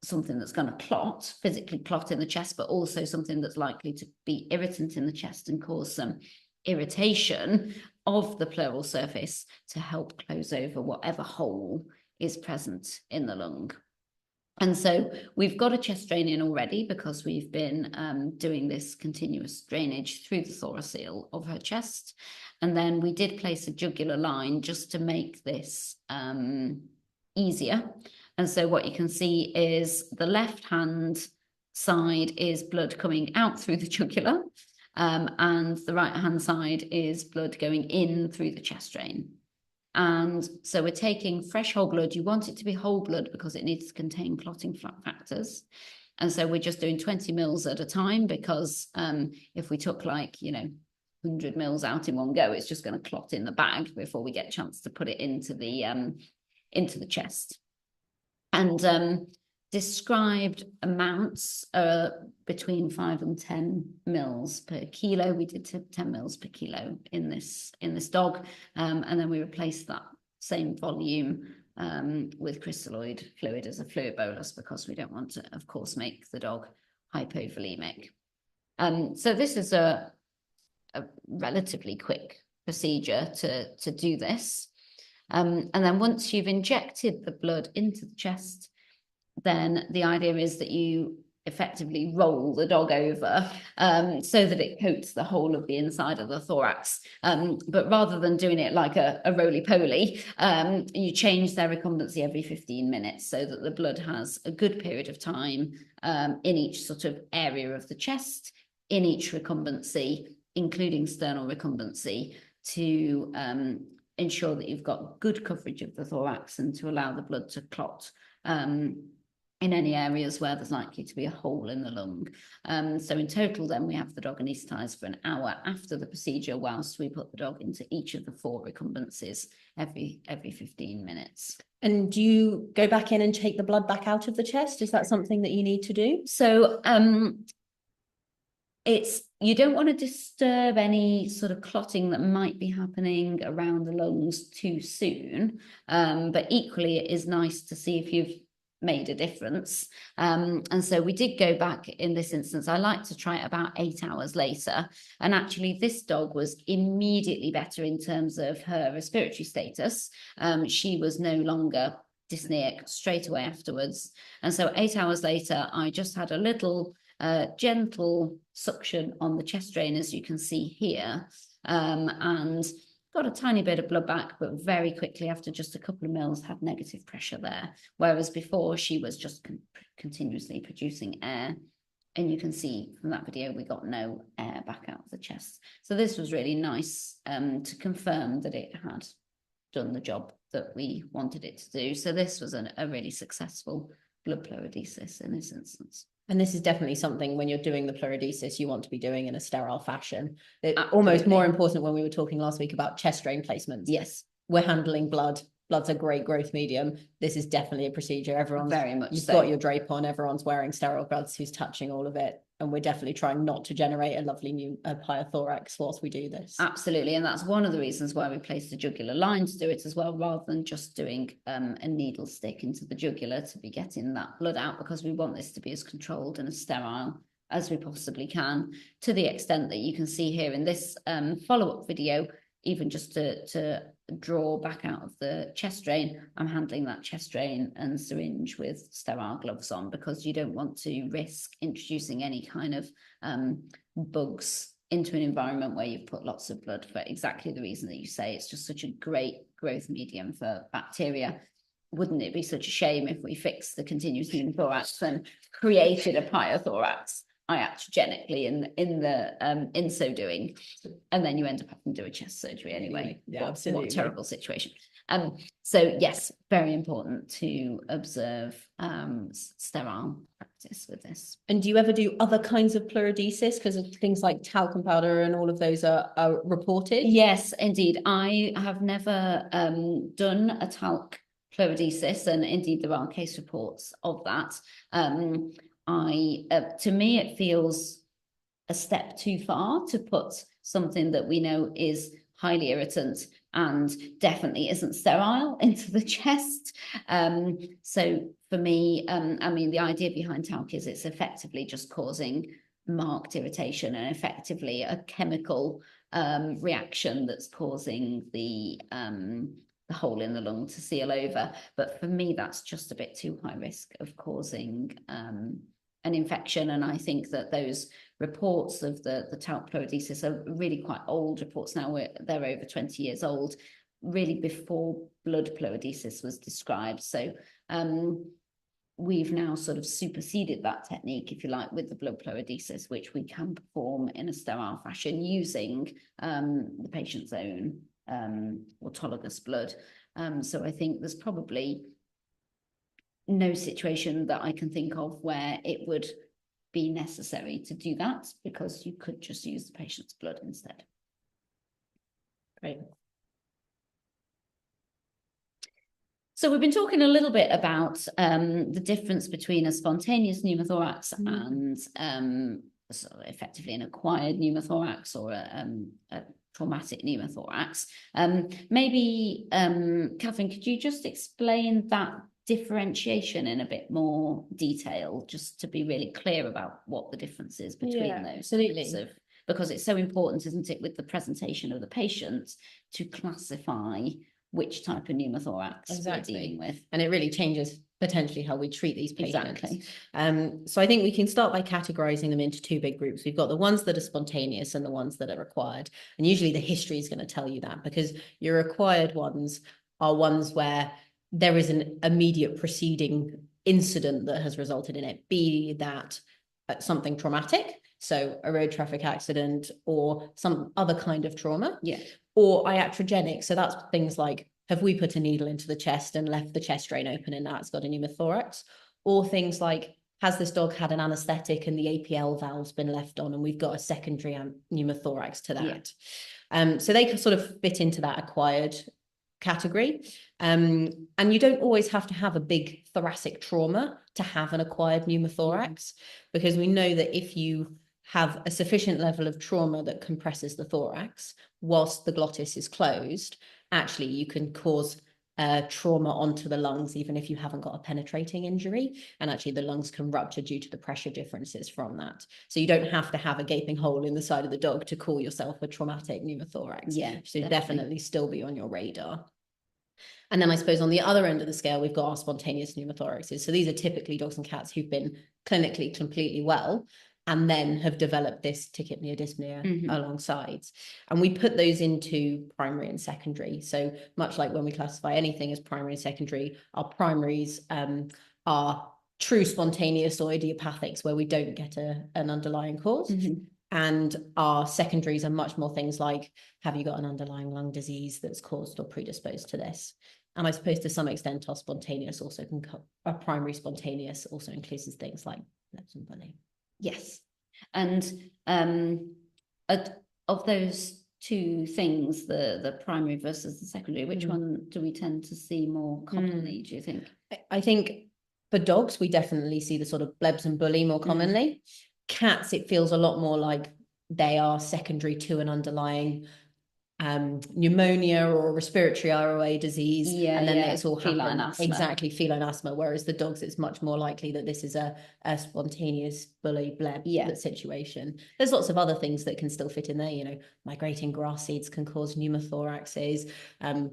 something that's going to clot, physically clot in the chest, but also something that's likely to be irritant in the chest and cause some irritation of the pleural surface to help close over whatever hole is present in the lung. And so we've got a chest drain in already because we've been doing this continuous drainage through the thoracic of her chest. And then we did place a jugular line just to make this easier. And so what you can see is the left-hand side is blood coming out through the jugular, and the right-hand side is blood going in through the chest drain. And so we're taking fresh whole blood. You want it to be whole blood because it needs to contain clotting factors. And so we're just doing 20 mils at a time because if we took 100 mils out in one go, it's just going to clot in the bag before we get a chance to put it into the chest. And described amounts between 5 and 10 mils per kilo. We did 10 mils per kilo in this dog, and then we replaced that same volume with crystalloid fluid as a fluid bolus because we don't want to, of course, make the dog hypovolemic. So this is a relatively quick procedure to do this. And then once you've injected the blood into the chest, then the idea is that you effectively roll the dog over so that it coats the whole of the inside of the thorax. But rather than doing it like a roly-poly, you change their recumbency every 15 minutes so that the blood has a good period of time in each sort of area of the chest, in each recumbency, including sternal recumbency, to ensure that you've got good coverage of the thorax and to allow the blood to clot in any areas where there's likely to be a hole in the lung. So in total, then we have the dog anaesthetised for an hour after the procedure, whilst we put the dog into each of the 4 recumbencies every 15 minutes. And do you go back in and take the blood back out of the chest? Is that something that you need to do? So you don't want to disturb any sort of clotting that might be happening around the lungs too soon. But equally, it is nice to see if you've made a difference. And so we did go back in this instance. I like to try it about 8 hours later. And actually, this dog was immediately better in terms of her respiratory status. She was no longer dyspneic straight away afterwards. And so 8 hours later, I just had a little gentle suction on the chest drain, as you can see here, and got a tiny bit of blood back, but very quickly after just a couple of mils had negative pressure there, whereas before she was just continuously producing air. And you can see from that video we got no air back out of the chest. So this was really nice to confirm that it had done the job that we wanted it to do. So this was a really successful blood pleurodesis in this instance. And this is definitely something when you're doing the pleurodesis, you want to be doing in a sterile fashion. Almost more important when we were talking last week about chest drain placements. Yes. We're handling blood. Blood's a great growth medium. This is definitely a procedure. Everyone's very much you've so. Got your drape on, everyone's wearing sterile gloves who's touching all of it. And we're definitely trying not to generate a lovely new pneumothorax whilst we do this. Absolutely. And that's one of the reasons why we placed the jugular line to do it as well, rather than just doing a needle stick into the jugular to be getting that blood out, because we want this to be as controlled and as sterile as we possibly can, to the extent that you can see here in this follow-up video, even just to draw back out of the chest drain, I'm handling that chest drain and syringe with sterile gloves on, because you don't want to risk introducing any kind of bugs into an environment where you've put lots of blood, for exactly the reason that you say. It's just such a great growth medium for bacteria. Wouldn't it be such a shame if we fixed the continuous pneumothorax and created a pyothorax iatrogenically in so doing, and then you end up having to do a chest surgery anyway? Yeah, absolutely. What a terrible situation. So yes, very important to observe sterile practice with this. And do you ever do other kinds of pleurodesis, because things like talcum powder and all of those are reported? Yes, indeed. I have never done a talc pleurodesis, and indeed there are case reports of that. To me, it feels a step too far to put something that we know is highly irritant and definitely isn't sterile into the chest. So for me, I mean, the idea behind talc is it's effectively just causing marked irritation and effectively a chemical reaction that's causing the hole in the lung to seal over. But for me, that's just a bit too high risk of causing an infection. And I think that those reports of the talc pleurodesis are really quite old reports now. They're over 20 years old, really before blood pleurodesis was described. So we've now sort of superseded that technique, if you like, with the blood pleurodesis, which we can perform in a sterile fashion using the patient's own autologous blood. So I think there's probably no situation that I can think of where it would be necessary to do that, because you could just use the patient's blood instead. Great. So we've been talking a little bit about the difference between a spontaneous pneumothorax and sort of effectively an acquired pneumothorax or a traumatic pneumothorax. Maybe, Catherine, could you just explain that differentiation in a bit more detail, just to be really clear about what the difference is between those? Absolutely. Because it's so important, isn't it, with the presentation of the patient to classify which type of pneumothorax we're dealing with. And it really changes potentially how we treat these patients. Exactly. So I think we can start by categorizing them into two big groups. We've got the ones that are spontaneous and the ones that are acquired. And usually the history is going to tell you that, because your acquired ones are ones where there is an immediate preceding incident that has resulted in it, be that something traumatic, so a road traffic accident or some other kind of trauma, or iatrogenic. So that's things like, have we put a needle into the chest and left the chest drain open and now it's got a pneumothorax? Or things like, has this dog had an anesthetic and the APL valve's been left on and we've got a secondary pneumothorax to that? So they can sort of fit into that acquired category. And you don't always have to have a big thoracic trauma to have an acquired pneumothorax, because we know that if you have a sufficient level of trauma that compresses the thorax whilst the glottis is closed, actually you can cause trauma onto the lungs, even if you haven't got a penetrating injury. And actually the lungs can rupture due to the pressure differences from that. So you don't have to have a gaping hole in the side of the dog to call yourself a traumatic pneumothorax. So definitely still be on your radar. And then I suppose on the other end of the scale, we've got our spontaneous pneumothoraxes. So these are typically dogs and cats who've been clinically completely well and then have developed this tachypnea dyspnea alongside. And we put those into primary and secondary. So much like when we classify anything as primary and secondary, our primaries are true spontaneous or idiopathics where we don't get an underlying cause. And our secondaries are much more things like, have you got an underlying lung disease that's caused or predisposed to this? And I suppose to some extent our spontaneous also can our primary spontaneous also includes things like Lebs and bully. Yes. And of those two things, the primary versus the secondary, which one do we tend to see more commonly, do you think? I think for dogs, we definitely see the sort of Lebs and bully more commonly. Cats, it feels a lot more like they are secondary to an underlying pneumonia or respiratory ROA disease, and then it's all feline asthma. Exactly, feline asthma. Whereas the dogs, it's much more likely that this is a spontaneous bully bleb situation. There's lots of other things that can still fit in there. You know, migrating grass seeds can cause pneumothoraxes, and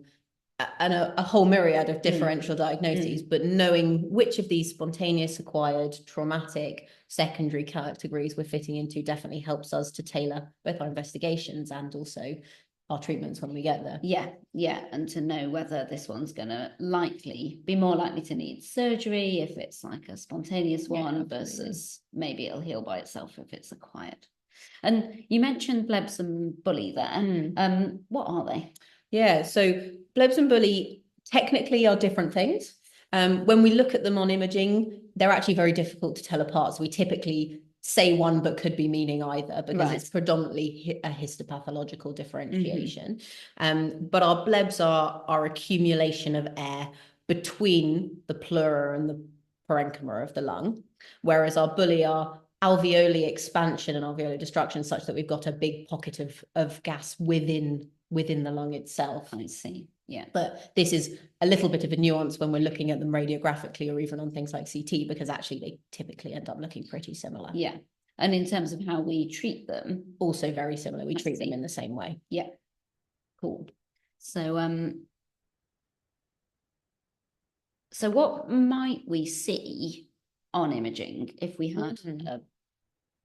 a whole myriad of differential diagnoses. But knowing which of these spontaneous, acquired, traumatic, secondary categories we're fitting into definitely helps us to tailor both our investigations and also our treatments when we get there. And to know whether this one's going to be more likely to need surgery if it's like a spontaneous one versus maybe it'll heal by itself if it's acquired. And you mentioned Lebs and bully there. What are they? So Lebs and bully technically are different things. When we look at them on imaging, they're actually very difficult to tell apart. So we typically say one but could be meaning either, because it's predominantly a histopathological differentiation. But our blebs are accumulation of air between the pleura and the parenchyma of the lung, whereas our bully are alveoli expansion and alveolar destruction such that we've got a big pocket of gas within the lung itself. I see. Yeah. But this is a little bit of a nuance when we're looking at them radiographically or even on things like CT, because actually they typically end up looking pretty similar. Yeah. And in terms of how we treat them, also very similar. We treat them in the same way. Yeah. Cool. So so what might we see on imaging if we had a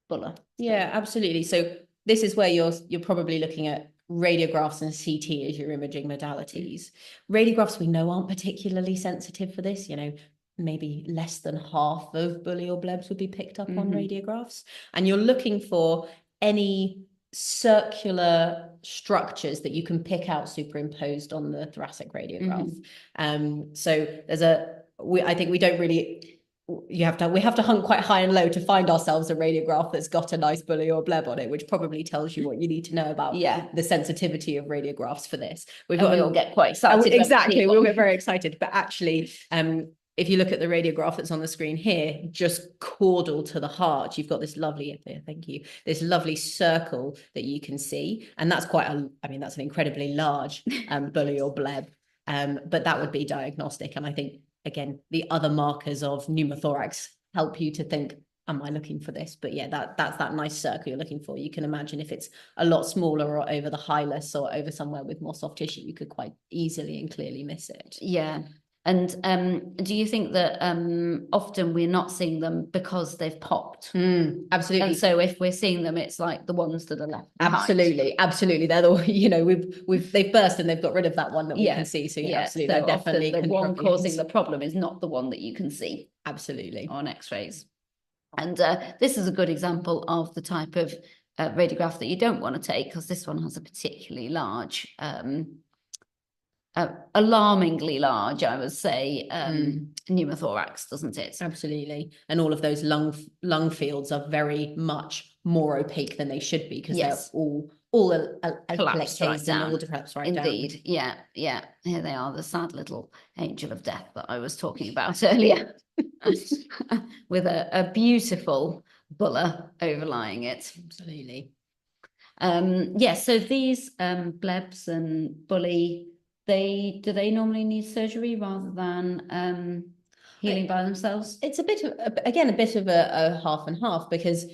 bulla? Yeah, absolutely. So this is where you're probably looking at radiographs and CT as your imaging modalities. Radiographs we know aren't particularly sensitive for this, you know, maybe less than half of bully or blebs would be picked up on radiographs. And you're looking for any circular structures that you can pick out superimposed on the thoracic radiograph. So there's I think we don't really, we have to hunt quite high and low to find ourselves a radiograph that's got a nice bully or bleb on it, which probably tells you what you need to know about the sensitivity of radiographs for this. We all get quite excited. Exactly, we all get very excited. But actually, if you look at the radiograph that's on the screen here, just caudal to the heart, you've got this lovely, thank you, this lovely circle that you can see. And that's that's an incredibly large bully or bleb. But that would be diagnostic. And I think, again, the other markers of pneumothorax help you to think, am I looking for this? But yeah, that's that nice circle you're looking for. You can imagine if it's a lot smaller or over the hilus or over somewhere with more soft tissue, you could quite easily and clearly miss it. Yeah. And do you think that often we're not seeing them because they've popped? Absolutely. And so if we're seeing them, it's like the ones that are left behind. Absolutely. They're they've burst and they've got rid of that one that we can see. So absolutely, so definitely the one causing the problem is not the one that you can see. Absolutely. On X-rays. And this is a good example of the type of radiograph that you don't want to take, because this one has a particularly large alarmingly large, I would say, pneumothorax, doesn't it? Absolutely. And all of those lung fields are very much more opaque than they should be, because they're all collapsed right down. All collapsed right Indeed. Down. Yeah. Here they are, the sad little angel of death that I was talking about earlier, with a beautiful bulla overlying it. Absolutely. So these blebs and bully, do they normally need surgery rather than healing by themselves? It's a bit of a half and half, because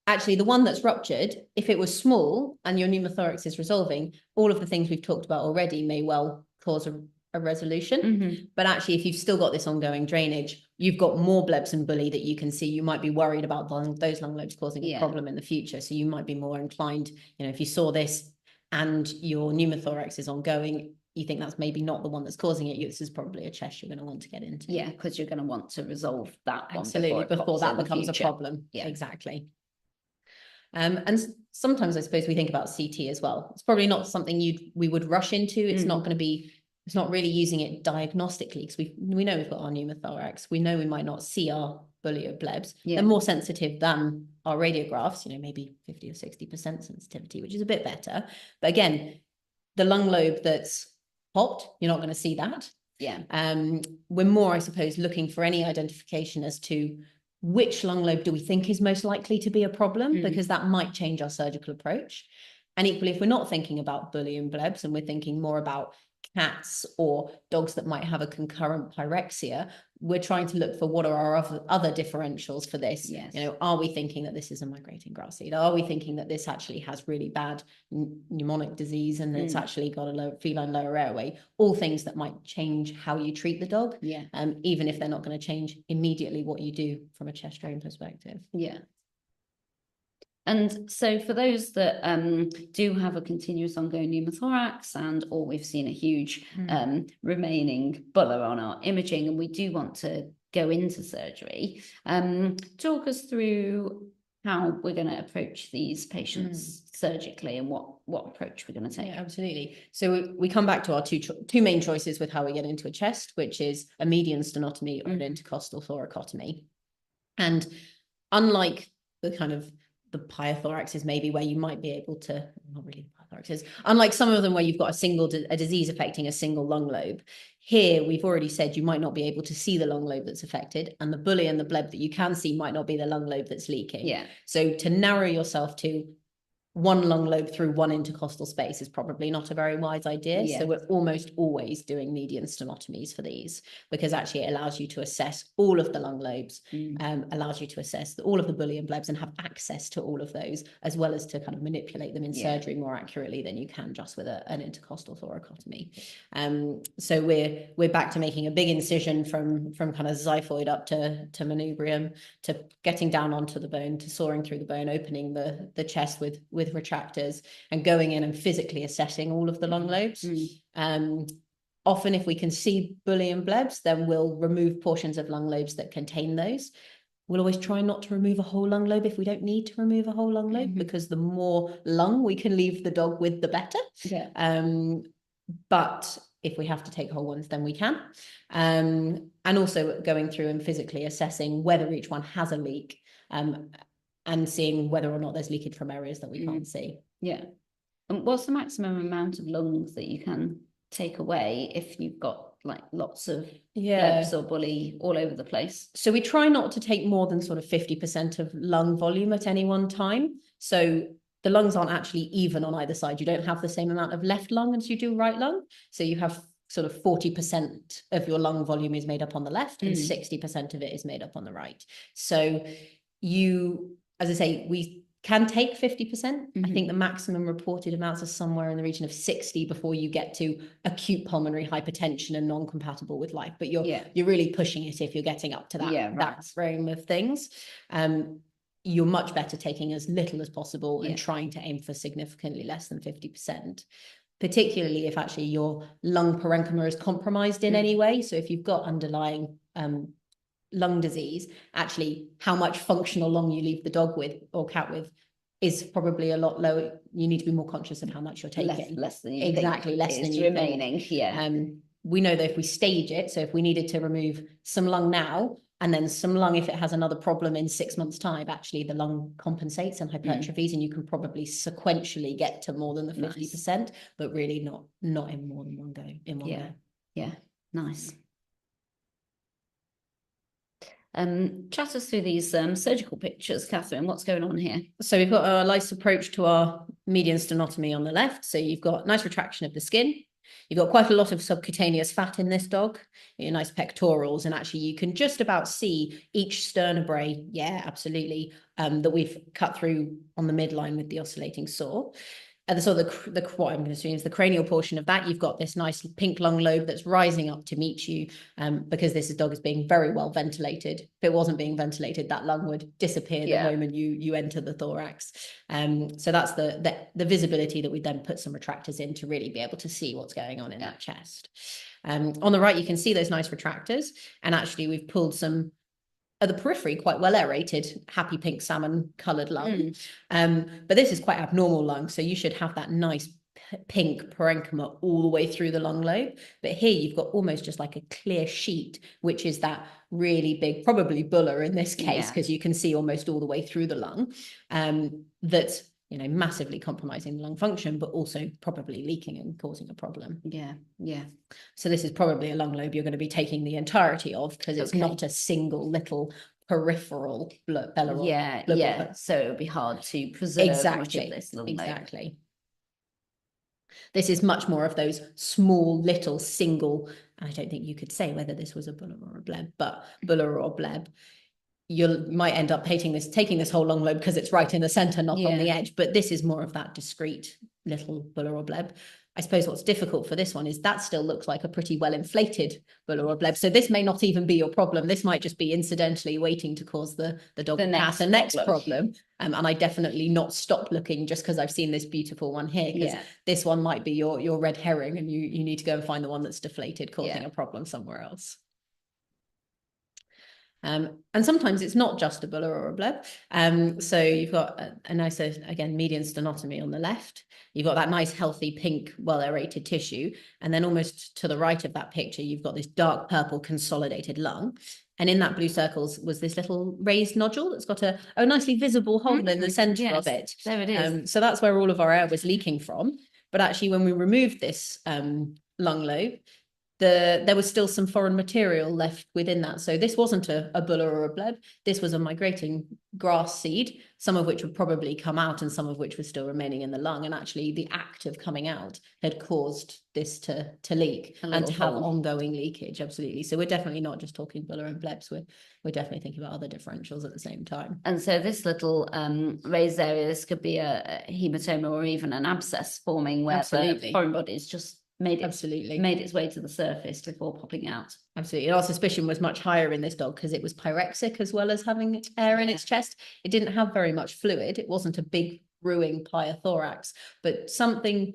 actually the one that's ruptured, if it was small and your pneumothorax is resolving, all of the things we've talked about already may well cause a resolution. But actually, if you've still got this ongoing drainage, you've got more blebs and bully that you can see, you might be worried about those lung lobes causing a problem in the future. So you might be more inclined, if you saw this and your pneumothorax is ongoing, you think that's maybe not the one that's causing it. This is probably a chest you're going to want to get into. Yeah, because you're going to want to resolve that absolutely one before that becomes a problem. Yeah, exactly. And sometimes I suppose we think about CT as well. It's probably not something we would rush into. It's not going to be. It's not really using it diagnostically, because we know we've got our pneumothorax. We know we might not see our bully or blebs. They're more sensitive than our radiographs. Maybe 50 or 60% sensitivity, which is a bit better. But again, the lung lobe that's popped, you're not going to see that. We're more, I suppose, looking for any identification as to which lung lobe do we think is most likely to be a problem, because that might change our surgical approach. And equally, if we're not thinking about bully and blebs and we're thinking more about cats or dogs that might have a concurrent pyrexia, we're trying to look for what are our other differentials for this. Are we thinking that this is a migrating grass seed? Are we thinking that this actually has really bad pneumonic disease and it's actually got a feline lower airway? All things that might change how you treat the dog, even if they're not going to change immediately what you do from a chest drain perspective. And so for those that do have a continuous ongoing pneumothorax, or we've seen a huge remaining bulla on our imaging, and we do want to go into surgery, talk us through how we're going to approach these patients surgically, and what approach we're going to take. Yeah, absolutely. So we come back to our two main choices with how we get into a chest, which is a median stenotomy or an intercostal thoracotomy. And unlike the pyothoraxes, maybe, where you might be able to, not really pyothoraxes, unlike some of them where you've got a disease affecting a single lung lobe, Here, we've already said you might not be able to see the lung lobe that's affected, and the bully and the bleb that you can see might not be the lung lobe that's leaking. Yeah. So to narrow yourself to one lung lobe through one intercostal space is probably not a very wise idea. Yeah. So we're almost always doing median stenotomies for these, because actually it allows you to assess all of the lung lobes, allows you to assess all of the bully and blebs and have access to all of those, as well as to kind of manipulate them in surgery more accurately than you can just with an intercostal thoracotomy. So we're back to making a big incision from kind of xiphoid up to manubrium, to getting down onto the bone, to sawing through the bone, opening the chest with retractors, and going in and physically assessing all of the lung lobes. Often, if we can see bully and blebs, then we'll remove portions of lung lobes that contain those. We'll always try not to remove a whole lung lobe if we don't need to remove a whole lung lobe, because the more lung we can leave the dog with, the better. Yeah. But if we have to take whole ones, then we can. And also going through and physically assessing whether each one has a leak, and seeing whether or not there's leakage from areas that we can't see. Yeah. And what's the maximum amount of lungs that you can take away if you've got like lots of blebs or bully all over the place? So we try not to take more than sort of 50% of lung volume at any one time. So the lungs aren't actually even on either side. You don't have the same amount of left lung as you do right lung. So you have sort of 40% of your lung volume is made up on the left, and 60% of it is made up on the right. So you, as I say, we can take 50%. I think the maximum reported amounts are somewhere in the region of 60 before you get to acute pulmonary hypertension and non-compatible with life. But you're really pushing it if you're getting up to that, that frame of things. You're much better taking as little as possible and trying to aim for significantly less than 50%. Particularly if actually your lung parenchyma is compromised in any way. So if you've got underlying lung disease, actually how much functional lung you leave the dog with or cat with is probably a lot lower. You need to be more conscious of how much you're taking. Less than you exactly, less than you remaining. Think. Yeah. We know that if we stage it, so if we needed to remove some lung now and then some lung if it has another problem in 6 months' time, actually the lung compensates and hypertrophies, and you can probably sequentially get to more than the 50%, but really not in more than one go. Go. Yeah, nice. Chat us through these surgical pictures, Catherine. What's going on here? So we've got a nice approach to our median stenotomy on the left. So you've got nice retraction of the skin. You've got quite a lot of subcutaneous fat in this dog, your nice pectorals, and actually you can just about see each sternobray, absolutely, that we've cut through on the midline with the oscillating saw. So what I'm going to assume is the cranial portion of that. You've got this nice pink lung lobe that's rising up to meet you, because this dog is being very well ventilated. If it wasn't being ventilated, that lung would disappear the moment you enter the thorax. So that's the visibility that we then put some retractors in to really be able to see what's going on in that chest. On the right, you can see those nice retractors, and actually we've pulled some at the periphery quite well aerated, happy pink salmon coloured lung. But this is quite abnormal lung, so you should have that nice pink parenchyma all the way through the lung lobe. But here you've got almost just like a clear sheet, which is that really big, probably bulla in this case, because you can see almost all the way through the lung. That's massively compromising the lung function, but also probably leaking and causing a problem. Yeah. So this is probably a lung lobe you're going to be taking the entirety of, because it's not a single little peripheral blood. So it would be hard to preserve much of this lung lobe. Exactly. This is much more of those small little single, I don't think you could say whether this was a bulla or a bleb, but bulla or bleb. You might end up taking this whole lung lobe because it's right in the center, not on the edge. But this is more of that discrete little bulla or bleb. I suppose what's difficult for this one is that still looks like a pretty well inflated bulla or bleb. So this may not even be your problem. This might just be incidentally waiting to cause the dog the next problem. And I definitely not stop looking just because I've seen this beautiful one here, because this one might be your red herring, and you need to go and find the one that's deflated, causing a problem somewhere else. And sometimes it's not just a bulla or a bleb. So you've got a nice, again, median stenotomy on the left. You've got that nice, healthy, pink, well-aerated tissue. And then almost to the right of that picture, you've got this dark purple consolidated lung. And in that blue circles was this little raised nodule that's got a nicely visible hole in the center of it. There it is. So that's where all of our air was leaking from. But actually, when we removed this lung lobe, there was still some foreign material left within that. So this wasn't a bulla or a bleb. This was a migrating grass seed, some of which would probably come out and some of which was still remaining in the lung. And actually the act of coming out had caused this to leak and to have ongoing leakage. Absolutely. So we're definitely not just talking bulla and blebs. We're definitely thinking about other differentials at the same time. And so this little raised area, this could be a hematoma or even an abscess forming where the foreign body's just made its way to the surface before popping out. Absolutely. And our suspicion was much higher in this dog because it was pyrexic as well as having air in its chest. It didn't have very much fluid. It wasn't a big brewing pneumothorax, but something,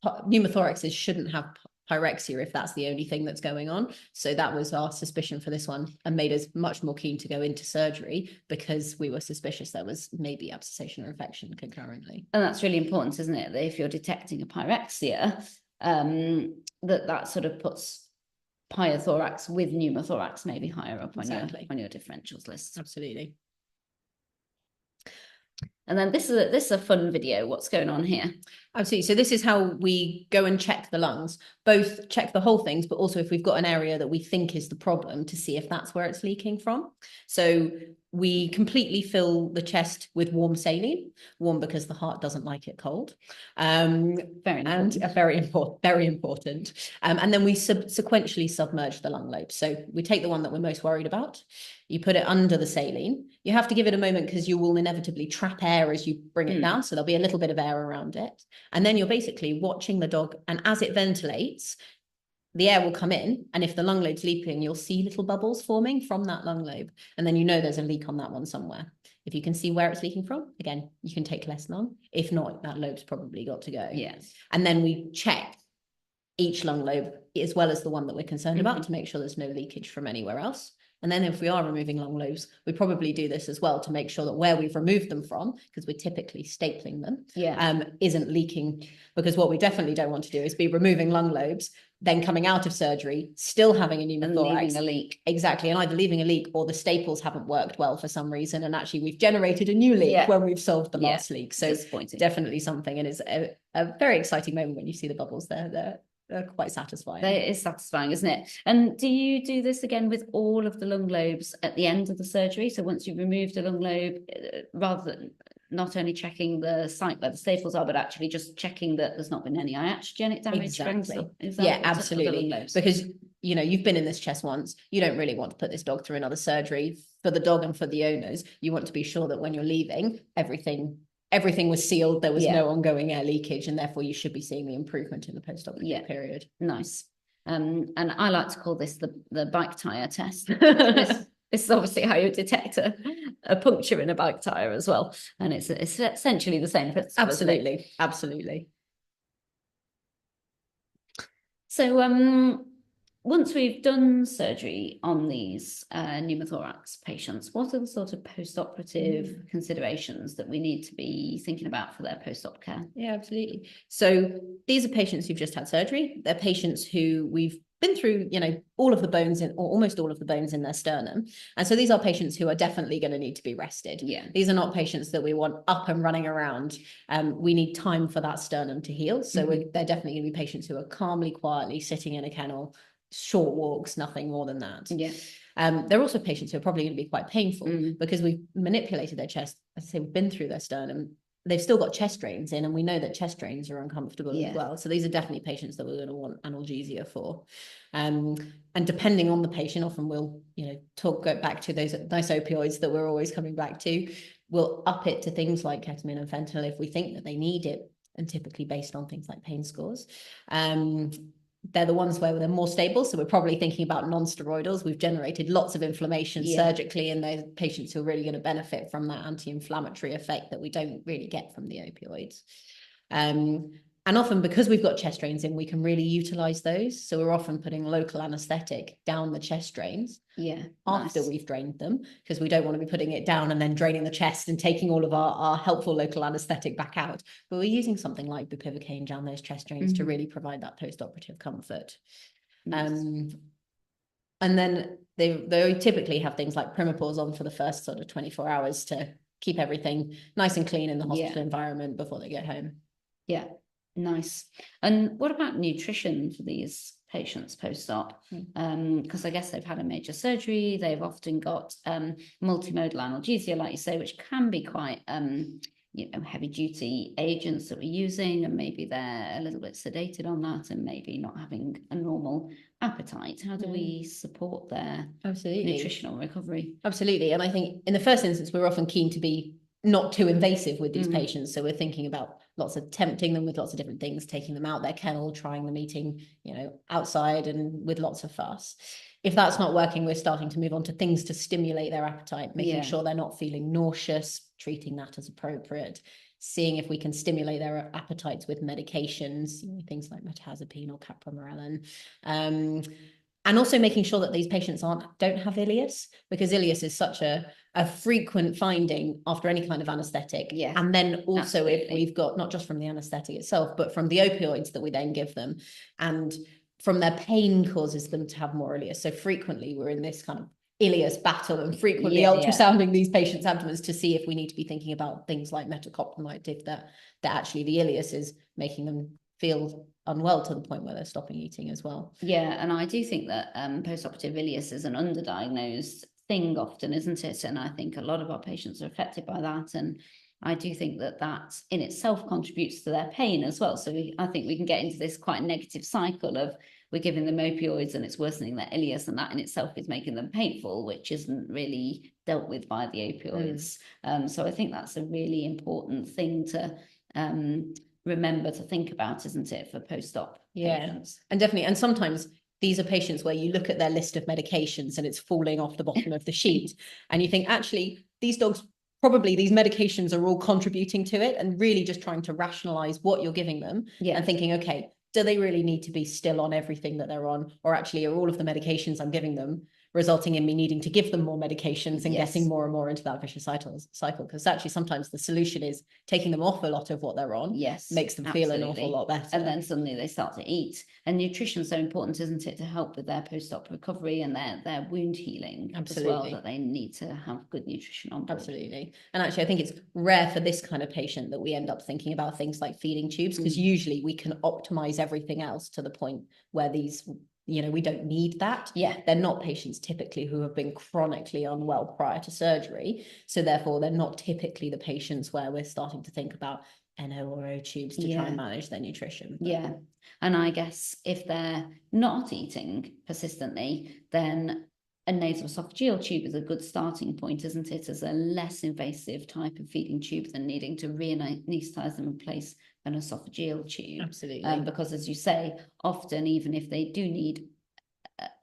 pneumothoraxes shouldn't have pyrexia if that's the only thing that's going on. So that was our suspicion for this one and made us much more keen to go into surgery because we were suspicious there was maybe abscessation or infection concurrently. And that's really important, isn't it? That if you're detecting a pyrexia, that sort of puts pneumothorax with pneumothorax maybe higher up on your differentials list. Absolutely. And then this is a fun video. What's going on here? Absolutely. So this is how we go and check the lungs, both check the whole things, but also if we've got an area that we think is the problem to see if that's where it's leaking from. So we completely fill the chest with warm saline, warm because the heart doesn't like it cold. Very important. And then we sequentially submerge the lung lobes. So we take the one that we're most worried about, you put it under the saline. You have to give it a moment because you will inevitably trap air as you bring it down. So there'll be a little bit of air around it. And then you're basically watching the dog, and as it ventilates, the air will come in, and if the lung lobe's leaking, you'll see little bubbles forming from that lung lobe, and then there's a leak on that one somewhere. If you can see where it's leaking from, again, you can take less lung. If not, that lobe's probably got to go. Yes. And then we check each lung lobe as well as the one that we're concerned about to make sure there's no leakage from anywhere else. And then if we are removing lung lobes, we probably do this as well to make sure that where we've removed them from, because we're typically stapling them, isn't leaking. Because what we definitely don't want to do is be removing lung lobes, then coming out of surgery, still having a pneumothorax. And leaving a leak. Exactly. And either leaving a leak or the staples haven't worked well for some reason. And actually we've generated a new leak when we've solved the last leak. So definitely something. And it's a very exciting moment when you see the bubbles there. They're quite satisfying. It is satisfying, isn't it? And do you do this again with all of the lung lobes at the end of the surgery? So once you've removed a lung lobe, rather than not only checking the site where the staples are, but actually just checking that there's not been any iatrogenic damage? Exactly. Yeah, absolutely. Because you've been in this chest once. You don't really want to put this dog through another surgery. For the dog and for the owners, you want to be sure that when you're leaving, everything was sealed, there was no ongoing air leakage, and therefore you should be seeing the improvement in the post-operative period. Nice. And I like to call this the bike tire test. This is obviously how you detect a puncture in a bike tire as well. And it's essentially the same principle. Absolutely. So once we've done surgery on these pneumothorax patients, what are the sort of post-operative considerations that we need to be thinking about for their post-op care? Yeah, absolutely. So these are patients who've just had surgery. They're patients who we've been through, all of the bones or almost all of the bones in their sternum. And so these are patients who are definitely going to need to be rested. Yeah. These are not patients that we want up and running around. We need time for that sternum to heal. So they're definitely going to be patients who are calmly, quietly sitting in a kennel, short walks, nothing more than that. Yeah. They're also patients who are probably going to be quite painful because we've manipulated their chest. As I say, we've been through their sternum. They've still got chest drains in, and we know that chest drains are uncomfortable as well. So these are definitely patients that we're going to want analgesia for. And depending on the patient, often we'll, go back to those nice opioids that we're always coming back to. We'll up it to things like ketamine and fentanyl if we think that they need it, and typically based on things like pain scores. They're the ones where they're more stable. So we're probably thinking about non-steroidals. We've generated lots of inflammation surgically in those patients who are really going to benefit from that anti-inflammatory effect that we don't really get from the opioids. And often because we've got chest drains in, we can really utilize those. So we're often putting local anesthetic down the chest drains after we've drained them, because we don't want to be putting it down and then draining the chest and taking all of our helpful local anesthetic back out. But we're using something like bupivacaine down those chest drains to really provide that post-operative comfort. And then they typically have things like Primapause on for the first sort of 24 hours to keep everything nice and clean in the hospital environment before they get home. Yeah. Nice. And what about nutrition for these patients post-op? Because I guess they've had a major surgery, they've often got multimodal analgesia, like you say, which can be quite heavy duty agents that we're using, and maybe they're a little bit sedated on that and maybe not having a normal appetite. How do we support their nutritional recovery? Absolutely. And I think in the first instance, we're often keen to be not too invasive with these patients. So we're thinking about lots of tempting them with lots of different things, taking them out their kennel, trying them eating, outside and with lots of fuss. If that's not working, we're starting to move on to things to stimulate their appetite, making sure they're not feeling nauseous, treating that as appropriate, seeing if we can stimulate their appetites with medications, things like mirtazapine or caprimorelin. And also making sure that these patients don't have ileus, because ileus is such a frequent finding after any kind of anesthetic. Yeah, and then also if we've got, not just from the anesthetic itself, but from the opioids that we then give them, and from their pain causes them to have more ileus. So frequently we're in this kind of ileus battle and frequently ultrasounding these patients' abdomens to see if we need to be thinking about things like metoclopramide, if that actually the ileus is making them feel unwell to the point where they're stopping eating as well. Yeah, and I do think that postoperative ileus is an underdiagnosed thing often, isn't it? And I think a lot of our patients are affected by that, and I do think that that in itself contributes to their pain as well. So I think we can get into this quite negative cycle of we're giving them opioids and it's worsening their ileus, and that in itself is making them painful, which isn't really dealt with by the opioids. So I think that's a really important thing to remember to think about, isn't it, for post-op patients? And definitely, and sometimes these are patients where you look at their list of medications and it's falling off the bottom of the sheet and you think, actually, these dogs, probably these medications are all contributing to it, and really just trying to rationalize what you're giving them and thinking, okay, do they really need to be still on everything that they're on, or actually are all of the medications I'm giving them resulting in me needing to give them more medications and getting more and more into that vicious cycle? Because actually sometimes the solution is taking them off a lot of what they're on, makes them feel an awful lot better, and then suddenly they start to eat. And nutrition is so important, isn't it, to help with their post-op recovery and their wound healing as well, that they need to have good nutrition on board. Absolutely. And actually I think it's rare for this kind of patient that we end up thinking about things like feeding tubes, because usually we can optimize everything else to the point where these, we don't need that. They're not patients typically who have been chronically unwell prior to surgery. So therefore, they're not typically the patients where we're starting to think about NO or O tubes to try and manage their nutrition. And I guess if they're not eating persistently, then a nasal-esophageal tube is a good starting point, isn't it, as a less invasive type of feeding tube than needing to re-anesthetize them and place an esophageal tube. Absolutely. Because as you say, often even if they do need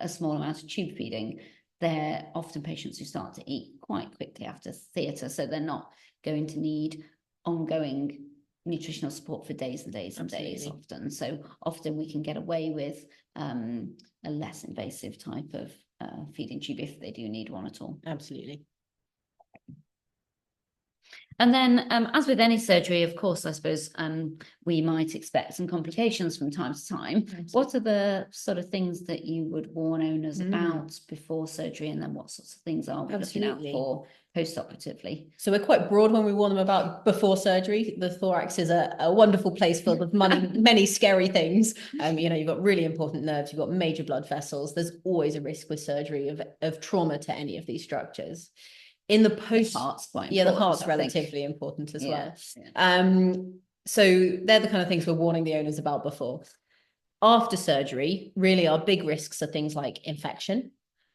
a small amount of tube feeding, they're often patients who start to eat quite quickly after theatre, so they're not going to need ongoing nutritional support for days and days and days often. So often we can get away with a less invasive type of feeding tube if they do need one at all. Absolutely. And then, as with any surgery, of course, I suppose we might expect some complications from time to time. Absolutely. What are the sort of things that you would warn owners about before surgery, and then what sorts of things are we looking out for post-operatively? So we're quite broad when we warn them about before surgery. The thorax is a wonderful place full of many scary things. You've got really important nerves, you've got major blood vessels. There's always a risk with surgery of trauma to any of these structures. In the post, the heart's quite important, the heart's relatively important as well. So they're the kind of things we're warning the owners about before. After surgery, really our big risks are things like infection.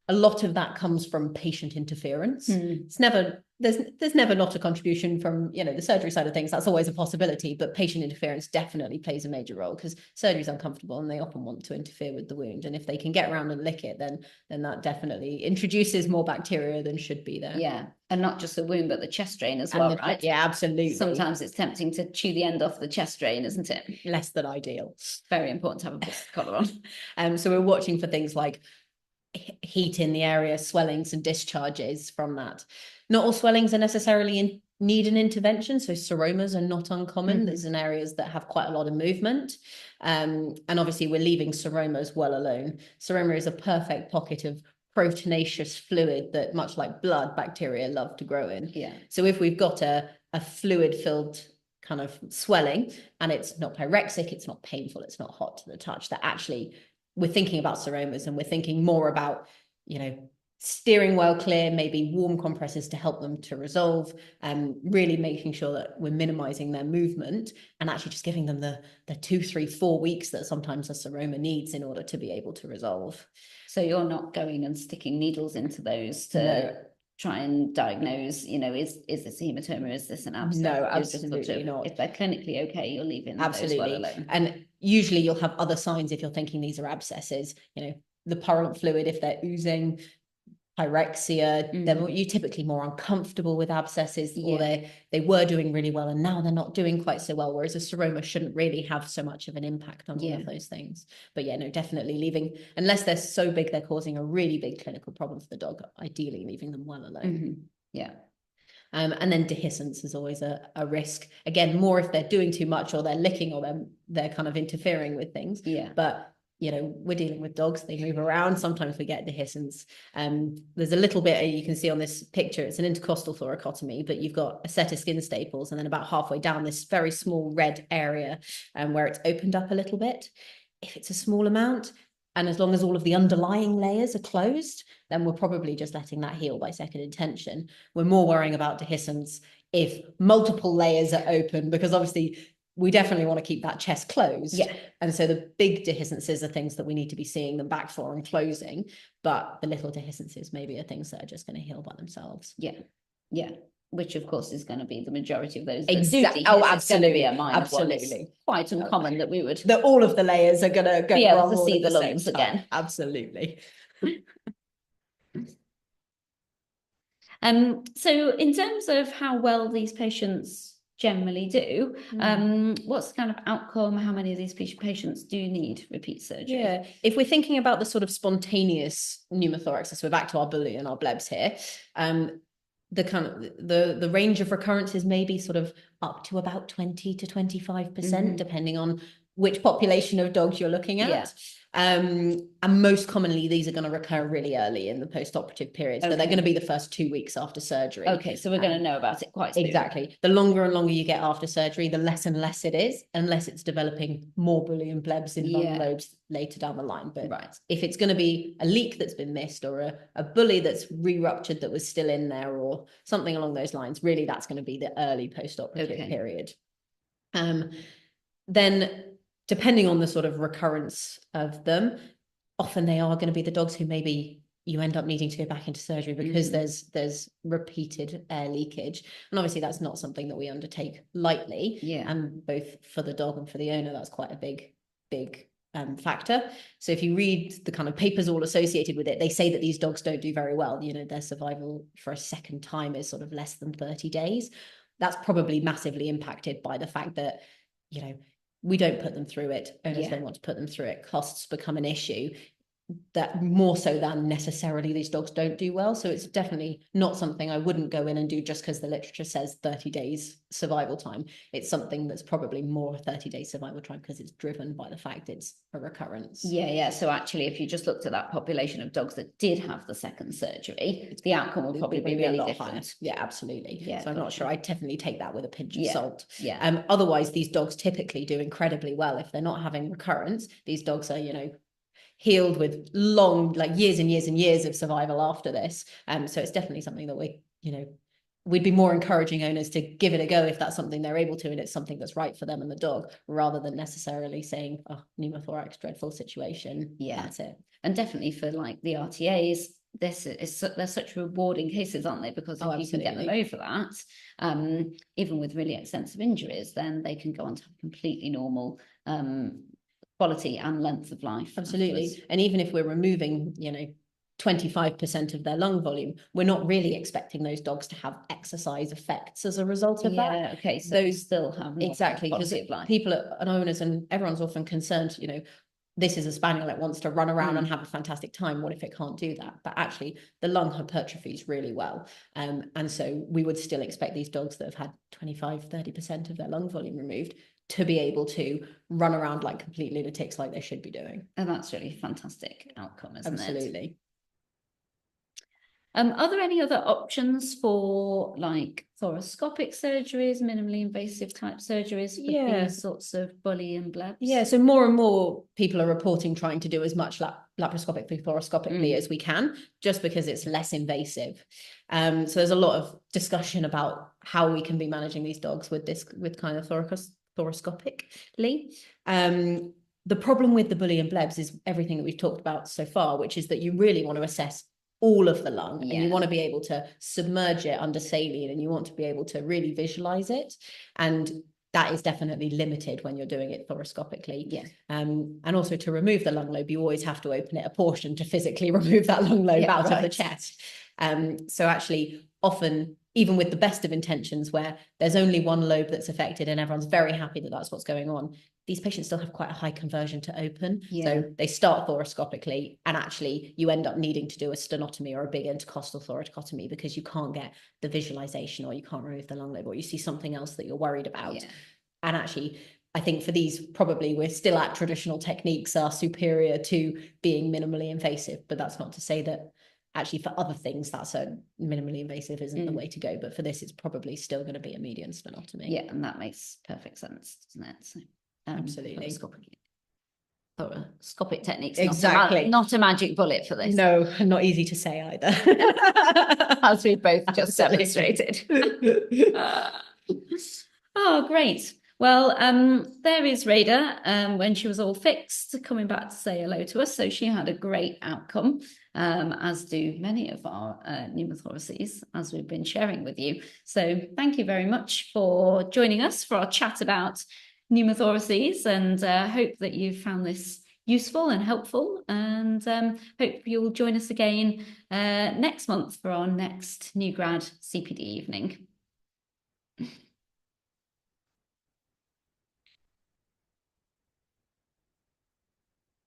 A lot of that comes from patient interference. It's never, there's never not a contribution from, the surgery side of things. That's always a possibility, but patient interference definitely plays a major role, because surgery is uncomfortable and they often want to interfere with the wound. And if they can get around and lick it, then that definitely introduces more bacteria than should be there. Yeah. And not just the wound, but the chest drain as well, right? Yeah, absolutely. Sometimes it's tempting to chew the end off the chest drain, isn't it? Less than ideal. Very important to have a blister collar on. So we're watching for things like heat in the area, swellings and discharges from that. Not all swellings are necessarily need an intervention, so seromas are not uncommon. There's in areas that have quite a lot of movement, and obviously we're leaving seromas well alone. Seroma is a perfect pocket of proteinaceous fluid that, much like blood, bacteria love to grow in. So if we've got a fluid filled kind of swelling, and it's not pyrexic, it's not painful, it's not hot to the touch, that actually we're thinking about seromas, and we're thinking more about, steering well clear, maybe warm compresses to help them to resolve, and really making sure that we're minimizing their movement, and actually just giving them the 2, 3, 4 weeks that sometimes a seroma needs in order to be able to resolve. So you're not going and sticking needles into those to try and diagnose, is this a hematoma, is this an abscess? No, absolutely not. If they're clinically okay, you're leaving absolutely those well alone. And usually you'll have other signs if you're thinking these are abscesses, the purulent fluid, if they're oozing, pyrexia, then you're typically more uncomfortable with abscesses, or they were doing really well and now they're not doing quite so well, whereas a seroma shouldn't really have so much of an impact on all of those things. But definitely leaving, unless they're so big they're causing a really big clinical problem for the dog, ideally leaving them well alone. And then dehiscence is always a risk, again, more if they're doing too much or they're licking or they're kind of interfering with things. But we're dealing with dogs, they move around, sometimes we get dehiscence. There's a little bit you can see on this picture, it's an intercostal thoracotomy, but you've got a set of skin staples and then about halfway down this very small red area where it's opened up a little bit. If it's a small amount, and as long as all of the underlying layers are closed, then we're probably just letting that heal by second intention. We're more worrying about dehiscence if multiple layers are open, because obviously we definitely want to keep that chest closed. And so the big dehiscences are things that we need to be seeing them back for and closing, but the little dehiscences maybe are things that are just going to heal by themselves. Which of course is going to be the majority of those. Exactly. Oh, absolutely. Absolutely. Quite uncommon that we would. That all of the layers are going to go be able to see the lungs again. Absolutely. So in terms of how well these patients generally do, what's the kind of outcome? How many of these patients do need repeat surgery? If we're thinking about the sort of spontaneous pneumothorax, so we're back to our bully and our blebs here, the kind of the range of recurrences may be sort of up to about 20 to 25%, depending on which population of dogs you're looking at. And most commonly these are going to recur really early in the post-operative period, so they're going to be the first 2 weeks after surgery. So we're going to know about it quite soon. Exactly. The longer and longer you get after surgery, the less and less it is, unless it's developing more bully and blebs in lung lobes later down the line. But if it's going to be a leak that's been missed, or a bully that's re-ruptured that was still in there, or something along those lines, really that's going to be the early post-operative period. Then depending on the sort of recurrence of them, often they are going to be the dogs who maybe you end up needing to go back into surgery because there's repeated air leakage. And obviously that's not something that we undertake lightly. And both for the dog and for the owner, that's quite a big factor. So if you read the kind of papers all associated with it, they say that these dogs don't do very well. Their survival for a second time is sort of less than 30 days. That's probably massively impacted by the fact that, we don't put them through it. Owners don't want to put them through it. Costs become an issue, that more so than necessarily these dogs don't do well. So it's definitely not something I wouldn't go in and do just because the literature says 30 days survival time. It's something that's probably more 30 days survival time because it's driven by the fact it's a recurrence. So actually, if you just looked at that population of dogs that did have the second surgery, the outcome will probably be really different. Absolutely. So I'm not sure. I definitely take that with a pinch of salt. Otherwise, these dogs typically do incredibly well. If they're not having recurrence, these dogs are, healed with long, like years and years and years of survival after this. So it's definitely something that we'd be more encouraging owners to give it a go if that's something they're able to, and it's something that's right for them and the dog, rather than necessarily saying, oh, pneumothorax, dreadful situation. That's it. And definitely for like the RTAs, they're such rewarding cases, aren't they? Because if you can get them over that, even with really extensive injuries, then they can go on to have completely normal quality and length of life. Absolutely. Afterwards. And even if we're removing, 25% of their lung volume, we're not really expecting those dogs to have exercise effects as a result of that. Okay. So those still have exactly, because people and owners and everyone's often concerned, this is a spaniel that wants to run around and have a fantastic time. What if it can't do that? But actually the lung hypertrophies really well. And so we would still expect these dogs that have had 25-30% of their lung volume removed to be able to run around like complete lunatics like they should be doing. And that's really fantastic outcome, isn't it? Absolutely. Are there any other options for like thoracoscopic surgeries, minimally invasive type surgeries for these sorts of bully and blebs? Yeah, so more and more people are reporting trying to do as much laparoscopically, thoracoscopically as we can, just because it's less invasive. So there's a lot of discussion about how we can be managing these dogs with kind of thoracoscopically. The problem with the bully and blebs is everything that we've talked about so far, which is that you really want to assess all of the lung, and you want to be able to submerge it under saline, and you want to be able to really visualize it. And that is definitely limited when you're doing it thoracoscopically. And also to remove the lung lobe, you always have to open it a portion to physically remove that lung lobe out of the chest. So actually, often, even with the best of intentions, where there's only one lobe that's affected and everyone's very happy that that's what's going on, these patients still have quite a high conversion to open. So they start thoracoscopically, and actually you end up needing to do a stenotomy or a big intercostal thoracotomy because you can't get the visualization, or you can't remove the lung lobe, or you see something else that you're worried about. And actually, I think for these, probably we're still at traditional techniques are superior to being minimally invasive, but that's not to say that actually for other things that's a minimally invasive isn't the way to go. But for this, it's probably still going to be a median stenotomy. Yeah, and that makes perfect sense, doesn't it? So, absolutely. Thoracoscopic techniques, exactly. Not a magic bullet for this. No, not easy to say either. As we've both just demonstrated. Oh, great. Well, there is Rada when she was all fixed, coming back to say hello to us. So she had a great outcome, as do many of our pneumothoraces, as we've been sharing with you. So thank you very much for joining us for our chat about pneumothoraces, and hope that you've found this useful and helpful, and hope you'll join us again next month for our next new grad CPD evening.